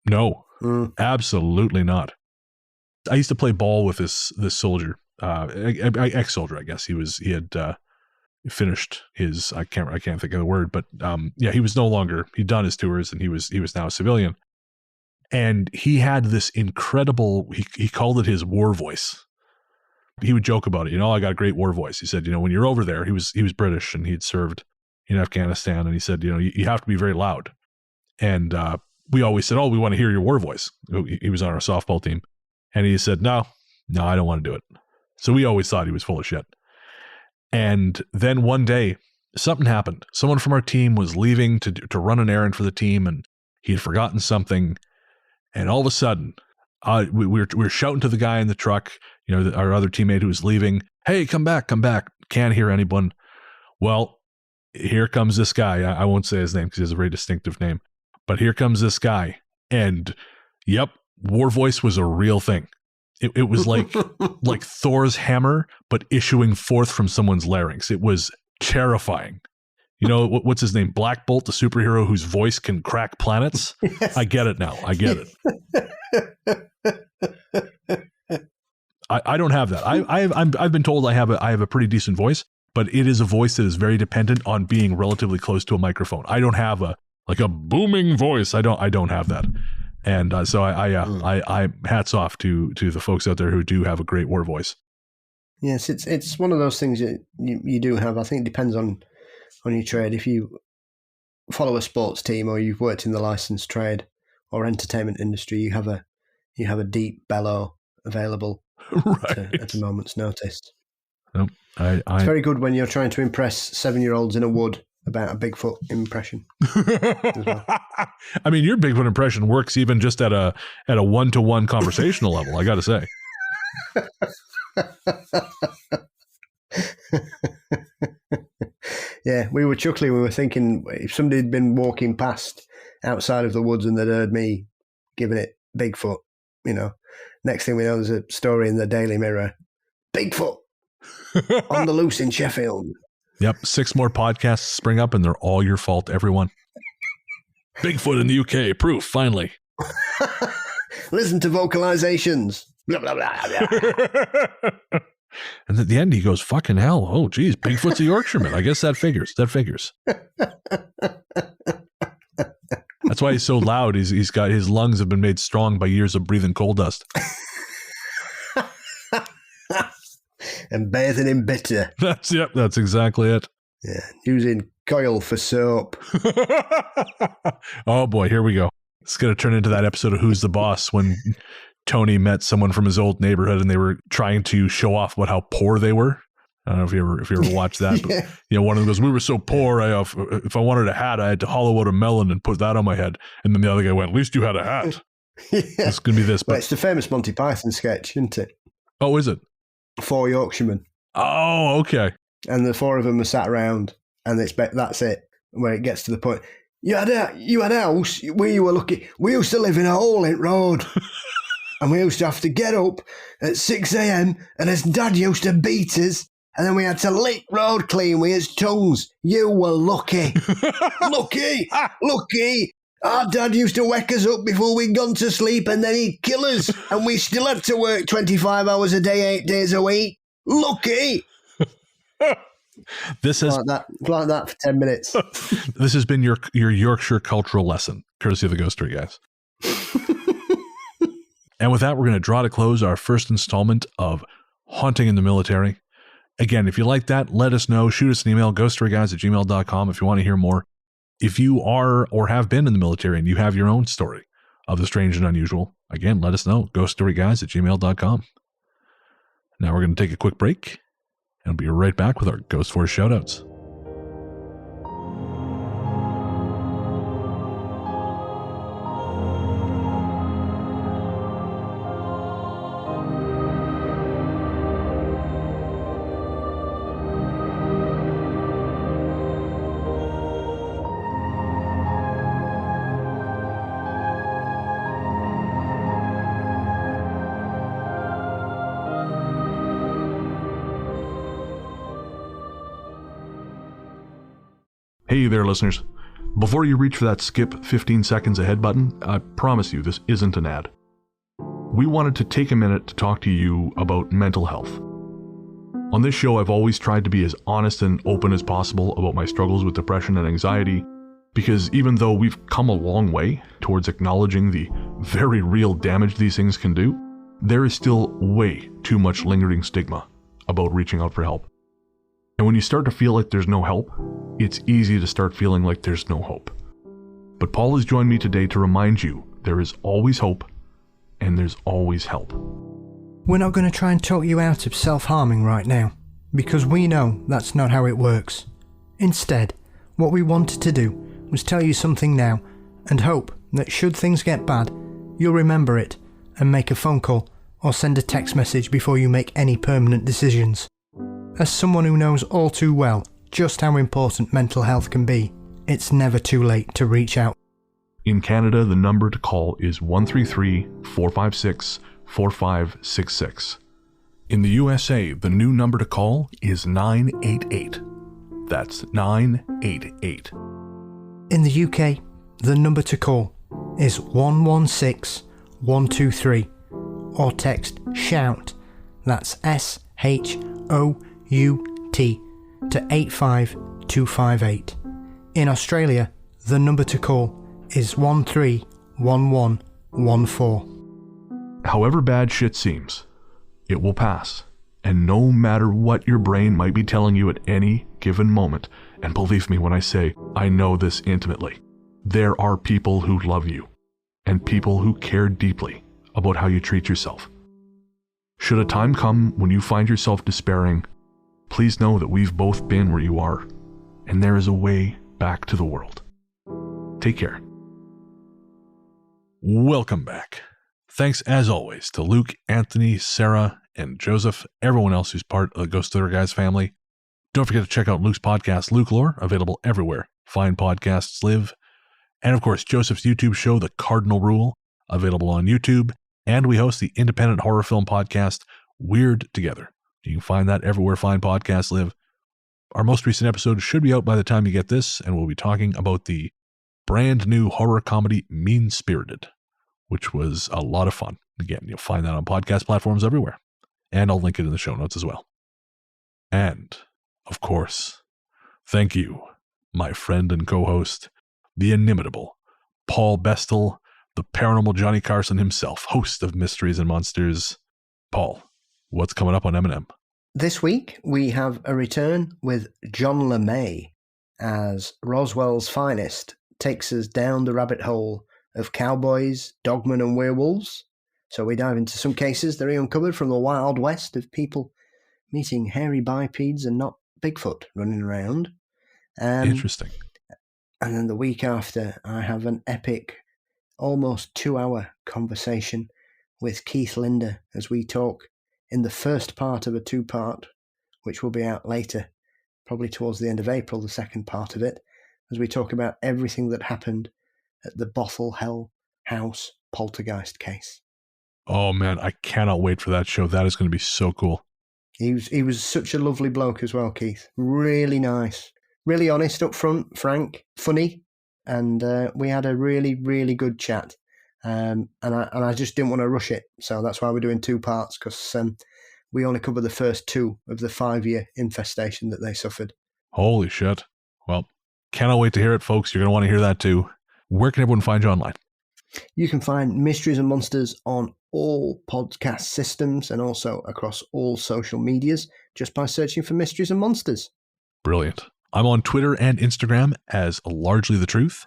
Speaker 5: No, absolutely not. I used to play ball with this soldier, ex-soldier, I guess. He had finished his, I can't think of the word, but he was no longer, he'd done his tours and he was now a civilian. And he had this incredible, he called it his war voice. He would joke about it. I got a great war voice. He said, when you're over there, he was British and he'd served in Afghanistan. And he said, you have to be very loud. And we always said, oh, we want to hear your war voice. He was on our softball team. And he said, no, I don't want to do it. So we always thought he was full of shit. And then one day, something happened. Someone from our team was leaving to run an errand for the team, and he had forgotten something. And all of a sudden, we were shouting to the guy in the truck, our other teammate who was leaving, hey, come back. Can't hear anyone. Well, here comes this guy. I won't say his name because he has a very distinctive name. But here comes this guy. And, yep, war voice was a real thing. It was like Thor's hammer, but issuing forth from someone's larynx. It was terrifying. What's his name? Black Bolt, the superhero whose voice can crack planets? Yes. I get it now. I get it. I don't have that. I've been told I have a pretty decent voice, but it is a voice that is very dependent on being relatively close to a microphone. I don't have a booming voice. I don't have that. And so I hats off to the folks out there who do have a great war voice.
Speaker 3: Yes, it's one of those things that you do have. I think it depends on your trade. If you follow a sports team or you've worked in the licensed trade or entertainment industry, you have a deep bellow available
Speaker 5: right.
Speaker 3: at a moment's notice.
Speaker 5: Nope.
Speaker 3: It's very good when you're trying to impress 7-year-olds in a wood about a Bigfoot impression. As well.
Speaker 5: I mean, your Bigfoot impression works even just at a one-to-one conversational level, I got to say.
Speaker 3: Yeah, we were chuckling. We were thinking if somebody had been walking past outside of the woods and they'd heard me giving it Bigfoot, next thing we know, there's a story in the Daily Mirror. Bigfoot on the loose in Sheffield.
Speaker 5: Yep, 6 more podcasts spring up and they're all your fault, everyone. Bigfoot in the UK, proof, finally.
Speaker 3: Listen to vocalizations. Blah, blah, blah, blah.
Speaker 5: And at the end, he goes, fucking hell. Oh, geez, Bigfoot's a Yorkshireman. I guess that figures. That's why he's so loud. He's got his lungs have been made strong by years of breathing coal dust.
Speaker 3: And bathing in bitter.
Speaker 5: That's exactly it.
Speaker 3: Yeah, using coil for soap.
Speaker 5: Oh boy, here we go. It's going to turn into that episode of Who's the Boss when Tony met someone from his old neighborhood and they were trying to show off how poor they were. I don't know if you ever watched that, but one of them goes, "We were so poor. If I wanted a hat, I had to hollow out a melon and put that on my head." And then the other guy went, "At least you had a hat." Yeah. It's going to be this.
Speaker 3: But it's the famous Monty Python sketch, isn't it?
Speaker 5: Oh, is it?
Speaker 3: 4 Yorkshiremen.
Speaker 5: Oh, okay.
Speaker 3: And the 4 of them are sat around, and that's it. Where it gets to the point, you had a house where you were lucky. We used to live in a hole in road, and we used to have to get up at 6 a.m. and his dad used to beat us, and then we had to lick road clean with his tongues. You were lucky, lucky. Our dad used to wake us up before we'd gone to sleep, and then he'd kill us, and we still had to work 25 hours a day, 8 days a week. Lucky.
Speaker 5: This has
Speaker 3: like that for 10 minutes.
Speaker 5: This has been your Yorkshire cultural lesson, courtesy of the Ghost Story guys. And with that, we're going to draw to close our first installment of Haunting in the Military. Again, if you like that, let us know. Shoot us an email, ghoststoryguys@gmail.com if you want to hear more. If you are or have been in the military and you have your own story of the strange and unusual, again, let us know. ghoststoryguys@gmail.com. Now we're going to take a quick break and we'll be right back with our Ghost Force shoutouts. Hey there, listeners. Before you reach for that skip 15 seconds ahead button, I promise you this isn't an ad. We wanted to take a minute to talk to you about mental health. On this show, I've always tried to be as honest and open as possible about my struggles with depression and anxiety, because even though we've come a long way towards acknowledging the very real damage these things can do, there is still way too much lingering stigma about reaching out for help. And when you start to feel like there's no help, it's easy to start feeling like there's no hope. But Paul has joined me today to remind you there is always hope and there's always help.
Speaker 3: We're not going to try and talk you out of self-harming right now, because we know that's not how it works. Instead, what we wanted to do was tell you something now and hope that should things get bad, you'll remember it and make a phone call or send a text message before you make any permanent decisions. As someone who knows all too well just how important mental health can be, it's never too late to reach out.
Speaker 5: In Canada, the number to call is 133-456-4566. In the USA, the new number to call is 988. That's 988.
Speaker 3: In the UK, the number to call is 116123 or text SHOUT, that's SHOUT, to 85258. In Australia, the number to call is 131114.
Speaker 5: However bad shit seems, it will pass. And no matter what your brain might be telling you at any given moment, and believe me when I say I know this intimately, there are people who love you and people who care deeply about how you treat yourself. Should a time come when you find yourself despairing, please know that we've both been where you are, and there is a way back to the world. Take care. Welcome back. Thanks as always to Luke, Anthony, Sarah, and Joseph, everyone else who's part of the Ghost Story Guys family. Don't forget to check out Luke's podcast, Luke Lore, available everywhere fine podcasts live. And of course, Joseph's YouTube show, The Cardinal Rule, available on YouTube. And we host the independent horror film podcast, Weird Together. You can find that everywhere fine podcasts live. Our most recent episode should be out by the time you get this, and we'll be talking about the brand new horror comedy Mean-Spirited, which was a lot of fun. Again, you'll find that on podcast platforms everywhere. And I'll link it in the show notes as well. And, of course, thank you, my friend and co-host, the inimitable Paul Bestel, the paranormal Johnny Carson himself, host of Mysteries and Monsters. Paul, what's coming up on Eminem?
Speaker 3: This week, we have a return with John LeMay as Roswell's finest takes us down the rabbit hole of cowboys, dogmen, and werewolves. So we dive into some cases that are uncovered from the Wild West of people meeting hairy bipeds and not Bigfoot running around.
Speaker 5: Interesting.
Speaker 3: And then the week after, I have an epic, almost 2-hour conversation with Keith Linder as we talk in the first part of a 2-part, which will be out later, probably towards the end of April, the second part of it, as we talk about everything that happened at the Bothell Hell House poltergeist case.
Speaker 5: Oh man, I cannot wait for that show. That is going to be so cool.
Speaker 3: He was such a lovely bloke as well, Keith. Really nice. Really honest up front, frank, funny. And we had a really, really good chat. And I just didn't want to rush it. So that's why we're doing 2 parts, because we only covered the first 2 of the 5-year infestation that they suffered.
Speaker 5: Holy shit. Well, cannot wait to hear it, folks. You're going to want to hear that too. Where can everyone find you online?
Speaker 3: You can find Mysteries and Monsters on all podcast systems and also across all social medias just by searching for Mysteries and Monsters.
Speaker 5: Brilliant. I'm on Twitter and Instagram as Largely the Truth.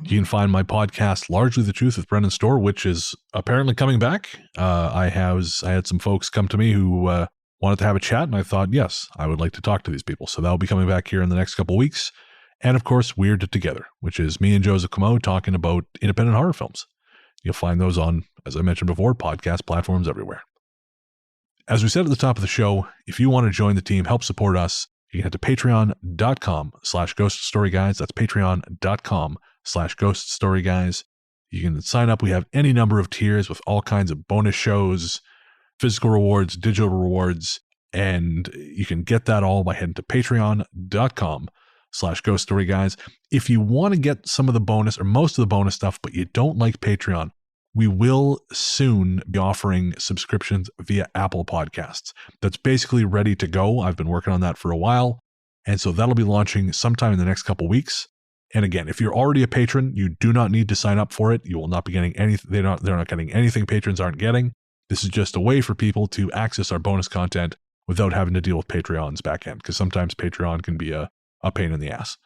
Speaker 5: You can find my podcast, Largely the Truth with Brennan Store, which is apparently coming back. I had some folks come to me who wanted to have a chat, and I thought, yes, I would like to talk to these people. So that'll be coming back here in the next couple of weeks. And of course, Weird Together, which is me and Joseph Comeau talking about independent horror films. You'll find those on, as I mentioned before, podcast platforms everywhere. As we said at the top of the show, if you want to join the team, help support us, you can head to patreon.com/ghoststoryguys. That's patreon.com/ghoststoryguys. You can sign up. We have any number of tiers with all kinds of bonus shows, physical rewards, digital rewards, and you can get that all by heading to patreon.com/ghoststoryguys. If you want to get some of the bonus or most of the bonus stuff, but you don't like Patreon, we will soon be offering subscriptions via Apple Podcasts. That's basically ready to go. I've been working on that for a while. And so that'll be launching sometime in the next couple weeks. And again, if you're already a patron, you do not need to sign up for it. You will not be getting anything. They're not getting anything patrons aren't getting. This is just a way for people to access our bonus content without having to deal with Patreon's back end, because sometimes Patreon can be a pain in the ass.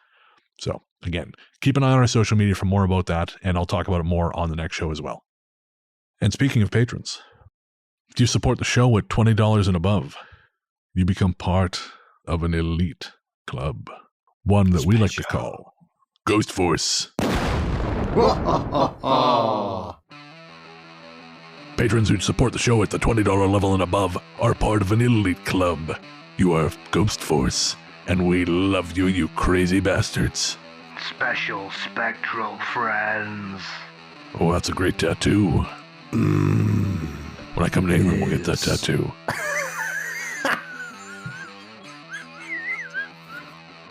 Speaker 5: So again, keep an eye on our social media for more about that, and I'll talk about it more on the next show as well. And speaking of patrons, If you support the show at $20 and above, you become part of an elite club. One that we like to call Ghost Force. Patrons who support the show at the $20 level and above are part of an elite club. You are Ghost Force, and we love you, you crazy bastards.
Speaker 12: Special spectral friends.
Speaker 5: Oh, that's a great tattoo. When I come to England, we'll get that tattoo.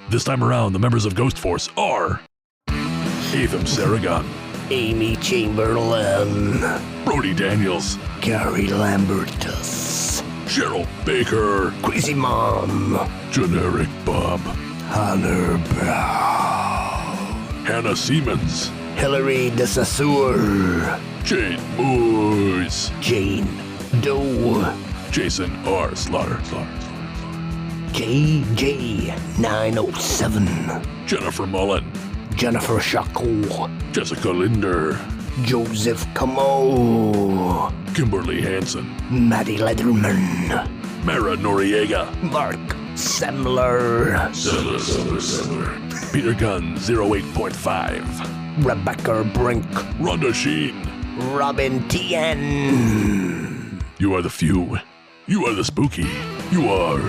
Speaker 5: This time around, the members of Ghost Force are Ethan Saragon,
Speaker 12: Amy Chamberlain,
Speaker 5: Brody Daniels,
Speaker 12: Gary Lambertus,
Speaker 5: Cheryl Baker,
Speaker 12: Crazy Mom,
Speaker 5: Generic Bob,
Speaker 12: Hunter Brown,
Speaker 5: Hannah Siemens,
Speaker 12: Hilary de Saussure,
Speaker 5: Jane Moores,
Speaker 12: Jane Doe,
Speaker 5: Jason R. Slaughter,
Speaker 12: KJ907,
Speaker 5: Jennifer Mullen,
Speaker 12: Jennifer Shaco,
Speaker 5: Jessica Linder,
Speaker 12: Joseph Camo,
Speaker 5: Kimberly Hansen,
Speaker 12: Maddie Leatherman,
Speaker 5: Mara Noriega,
Speaker 12: Mark Semler,
Speaker 5: Peter Gunn 08.5,
Speaker 12: Rebecca Brink,
Speaker 5: Rhonda Sheen,
Speaker 12: Robin Tien.
Speaker 5: You are the few. You are the spooky. You are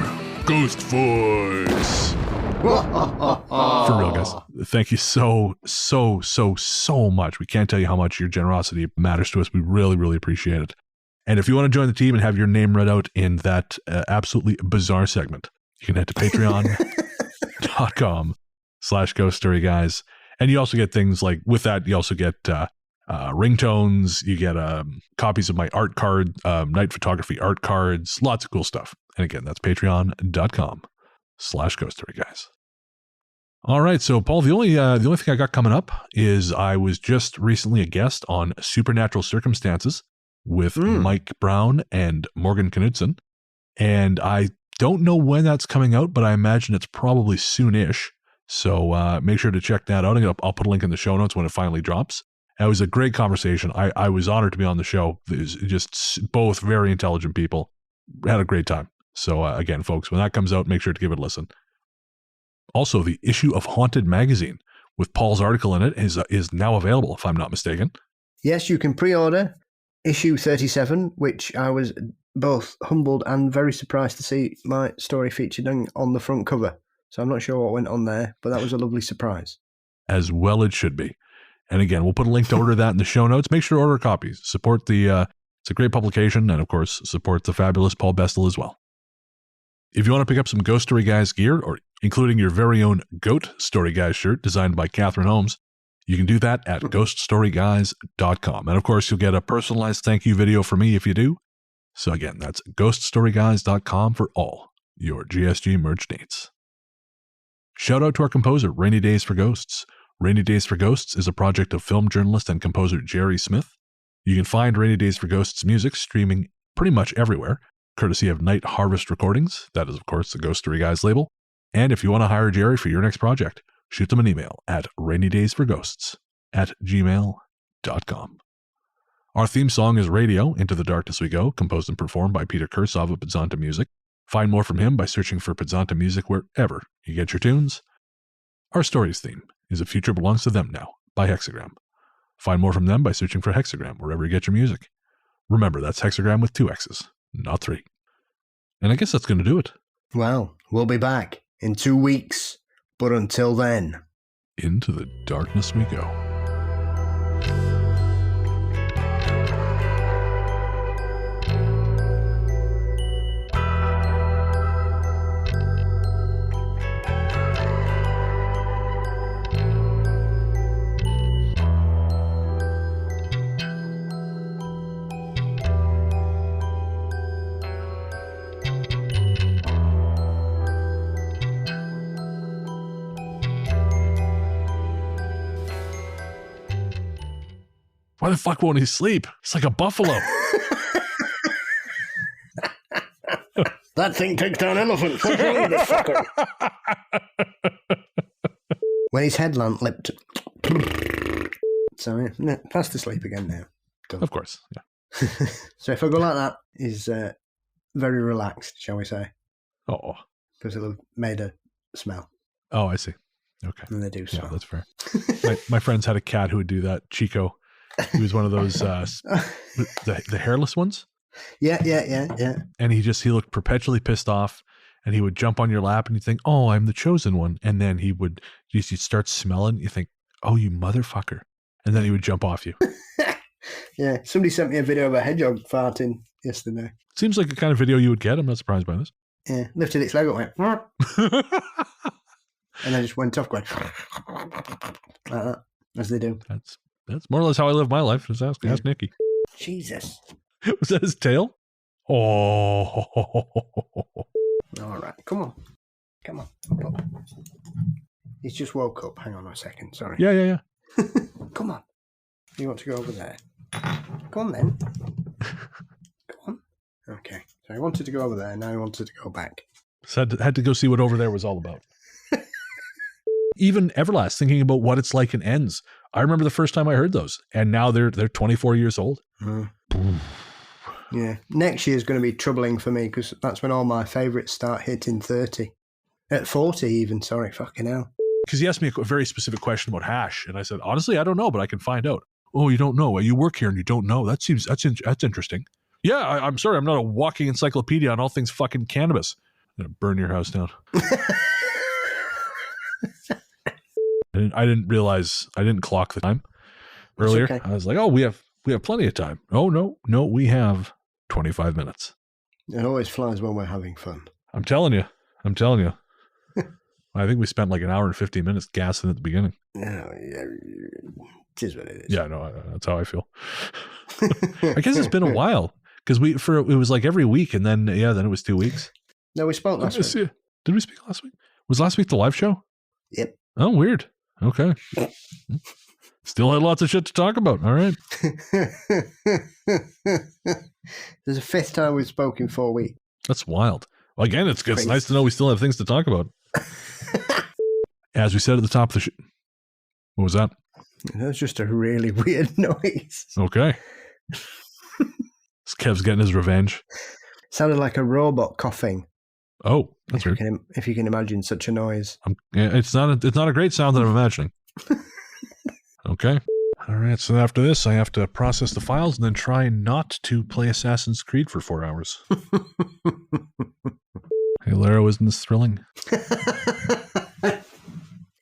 Speaker 5: Ghost Force. For real, guys. Thank you so much. We can't tell you how much your generosity matters to us. We really, really appreciate it. And if you want to join the team and have your name read out in that absolutely bizarre segment, you can head to patreon.com/ghoststoryguys. And you also get things like, with that, you also get ringtones, you get copies of my art card, night photography art cards, lots of cool stuff. And again, that's patreon.com/ghoststoryguys. All right, so Paul, the only thing I got coming up is I was just recently a guest on Supernatural Circumstances with Mike Brown and Morgan Knudsen, and I don't know when that's coming out, but I imagine it's probably soonish. So make sure to check that out. I'll put a link in the show notes when it finally drops. It was a great conversation. I was honored to be on the show. It was just both very intelligent people. Had a great time. So again, folks, when that comes out, make sure to give it a listen. Also, the issue of Haunted Magazine with Paul's article in it is now available, if I'm not mistaken.
Speaker 3: Yes, you can pre-order issue 37, which I was both humbled and very surprised to see my story featured on the front cover. So I'm not sure what went on there, but that was a lovely surprise.
Speaker 5: As well it should be. And again, we'll put a link to order that in the show notes. Make sure to order copies. Support it's a great publication, and of course, support the fabulous Paul Bestel as well. If you want to pick up some Ghost Story Guys gear, or including your very own Goat Story Guys shirt designed by Catherine Holmes, you can do that at ghoststoryguys.com. And of course, you'll get a personalized thank you video from me if you do. So again, that's ghoststoryguys.com for all your GSG merch needs. Shout out to our composer, Rainy Days for Ghosts. Rainy Days for Ghosts is a project of film journalist and composer Jerry Smith. You can find Rainy Days for Ghosts music streaming pretty much everywhere, courtesy of Night Harvest Recordings. That is, of course, the Ghost Story Guys label. And if you want to hire Jerry for your next project, shoot them an email at rainydaysforghosts@gmail.com. Our theme song is Radio, Into the Darkness We Go, composed and performed by Peter Kursov of Pizzanta Music. Find more from him by searching for Pizzanta Music wherever you get your tunes. Our story's theme is A Future Belongs to Them Now by Hexagram. Find more from them by searching for Hexagram wherever you get your music. Remember, that's Hexagram with 2 X's, not 3. And I guess that's going to do it.
Speaker 3: Well, we'll be back in 2 weeks, but until then,
Speaker 5: into the darkness we go. Why the fuck won't he sleep? It's like a buffalo.
Speaker 3: That thing takes down elephants. What's wrong with this fucker? When his headlamp lipped. So, fast asleep again now. Done.
Speaker 5: Of course, yeah.
Speaker 3: So if I go like that, he's very relaxed, shall we say?
Speaker 5: Oh.
Speaker 3: Because it'll made a smell.
Speaker 5: Oh, I see. Okay.
Speaker 3: And they do smell.
Speaker 5: Yeah, that's fair. my friends had a cat who would do that. Chico. He was one of those the hairless ones.
Speaker 3: Yeah.
Speaker 5: And he looked perpetually pissed off, and he would jump on your lap, and you'd think, "Oh, I'm the chosen one." And then you'd start smelling. You think, "Oh, you motherfucker!" And then he would jump off you.
Speaker 3: Yeah, somebody sent me a video of a hedgehog farting yesterday.
Speaker 5: Seems like the kind of video you would get. I'm not surprised by this.
Speaker 3: Yeah, lifted its leg up, went, and then just went off, going like that, as they do.
Speaker 5: That's more or less how I live my life. Just ask Nicky.
Speaker 3: Jesus.
Speaker 5: Was that his tail? Oh.
Speaker 3: All right, come on. Up. He's just woke up. Hang on a second. Sorry.
Speaker 5: Yeah.
Speaker 3: Come on. You want to go over there? Come on then. Come on. Okay. So I wanted to go over there. Now I wanted to go back.
Speaker 5: So had to go see what over there was all about. Even Everlast, thinking about what it's like in Ends. I remember the first time I heard those, and now they're 24 years old.
Speaker 3: Yeah. Next year is going to be troubling for me because that's when all my favourites start hitting 30. At 40 even, sorry, fucking hell.
Speaker 5: Because he asked me a very specific question about hash, and I said, honestly, I don't know, but I can find out. Oh, you don't know? You work here and you don't know? That's interesting. Yeah, I'm sorry, I'm not a walking encyclopedia on all things fucking cannabis. I'm going to burn your house down. I didn't realize, I didn't clock the time earlier. Okay. I was like, oh, we have plenty of time. Oh, no, we have 25 minutes.
Speaker 3: It always flies when we're having fun.
Speaker 5: I'm telling you. I think we spent like an hour and 15 minutes gassing at the beginning.
Speaker 3: Yeah, it is what it is.
Speaker 5: Yeah, no, that's how I feel. I guess it's been a while because it was like every week, and then it was 2 weeks.
Speaker 3: No, we spoke last week.
Speaker 5: Did we speak last week? Was last week the live show?
Speaker 3: Yep.
Speaker 5: Oh, weird. Okay. Still had lots of shit to talk about. All right.
Speaker 3: There's a fifth time we've spoken in 4 weeks.
Speaker 5: That's wild. Well, again, it's nice to know we still have things to talk about. As we said at the top of the show. What was that?
Speaker 3: That's just a really weird noise.
Speaker 5: Okay. Kev's getting his revenge.
Speaker 3: Sounded like a robot coughing.
Speaker 5: Oh, that's weird.
Speaker 3: If you can imagine such a noise.
Speaker 5: It's not a great sound that I'm imagining. Okay. All right, so after this, I have to process the files and then try not to play Assassin's Creed for 4 hours. Hey, Lara, isn't this thrilling?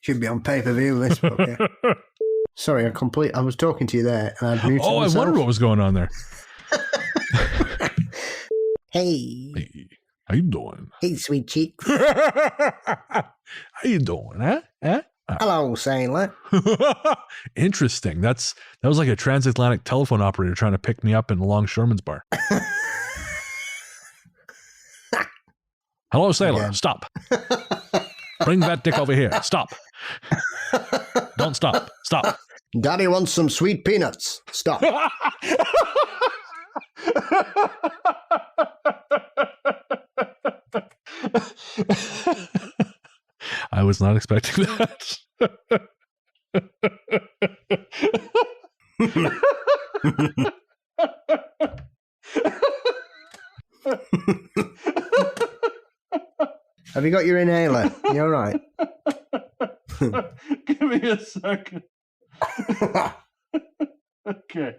Speaker 3: Should be on pay-per-view, this book, yeah. Sorry, I was talking to you there, and I'd muted myself.
Speaker 5: I wonder what was going on there.
Speaker 3: Hey.
Speaker 5: How you doing?
Speaker 3: Hey, sweet cheeks.
Speaker 5: How you doing, huh?
Speaker 3: Hello, sailor.
Speaker 5: Interesting. That was like a transatlantic telephone operator trying to pick me up in the Longshoreman's bar. Hello, sailor. Again. Stop. Bring that dick over here. Stop. Don't stop. Stop.
Speaker 3: Daddy wants some sweet peanuts. Stop.
Speaker 5: I was not expecting that.
Speaker 3: Have you got your inhaler? You all right?
Speaker 5: Give me a second. Okay.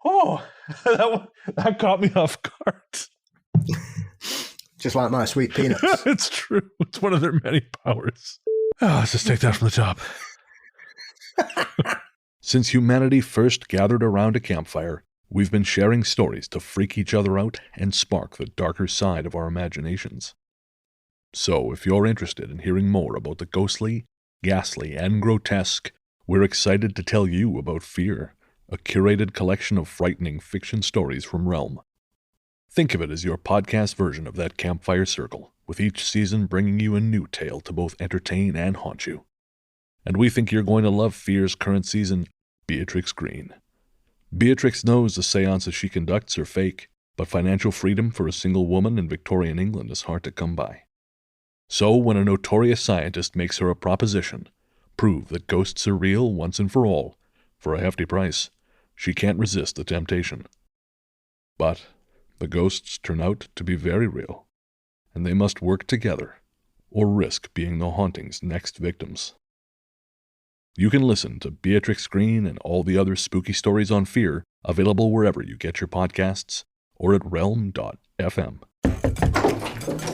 Speaker 5: Oh, that caught me off guard.
Speaker 3: Just like my sweet peanuts.
Speaker 5: It's true. It's one of their many powers. Oh, let's just take that from the top. Since humanity first gathered around a campfire, we've been sharing stories to freak each other out and spark the darker side of our imaginations. So, if you're interested in hearing more about the ghostly, ghastly, and grotesque, we're excited to tell you about Fear, a curated collection of frightening fiction stories from Realm. Think of it as your podcast version of that campfire circle, with each season bringing you a new tale to both entertain and haunt you. And we think you're going to love Fear's current season, Beatrix Green. Beatrix knows the seances she conducts are fake, but financial freedom for a single woman in Victorian England is hard to come by. So when a notorious scientist makes her a proposition, prove that ghosts are real once and for all, for a hefty price, she can't resist the temptation. But the ghosts turn out to be very real, and they must work together or risk being the haunting's next victims. You can listen to Beatrix Green and all the other spooky stories on fear, available wherever you get your podcasts or at realm.fm.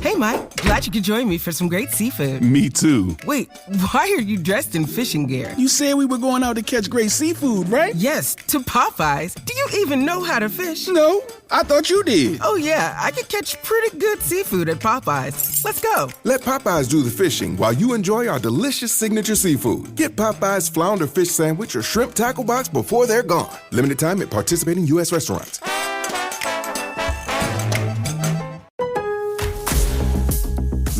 Speaker 13: Hey, Mike. Glad you could join me for some great seafood.
Speaker 14: Me too.
Speaker 13: Wait, why are you dressed in fishing gear?
Speaker 14: You said we were going out to catch great seafood, right?
Speaker 13: Yes, to Popeyes. Do you even know how to fish?
Speaker 14: No, I thought you did.
Speaker 13: Oh, yeah, I can catch pretty good seafood at Popeyes. Let's go.
Speaker 15: Let Popeyes do the fishing while you enjoy our delicious signature seafood. Get Popeyes flounder fish sandwich or shrimp tackle box before they're gone. Limited time at participating U.S. restaurants.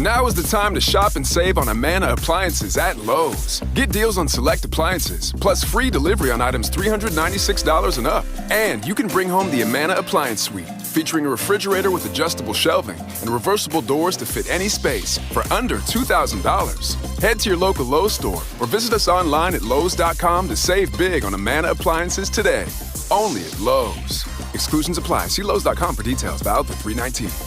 Speaker 16: Now is the time to shop and save on Amana appliances at Lowe's. Get deals on select appliances, plus free delivery on items $396 and up. And you can bring home the Amana Appliance Suite, featuring a refrigerator with adjustable shelving and reversible doors to fit any space for under $2,000. Head to your local Lowe's store or visit us online at Lowes.com to save big on Amana appliances today. Only at Lowe's. Exclusions apply. See Lowes.com for details. Valid for $319.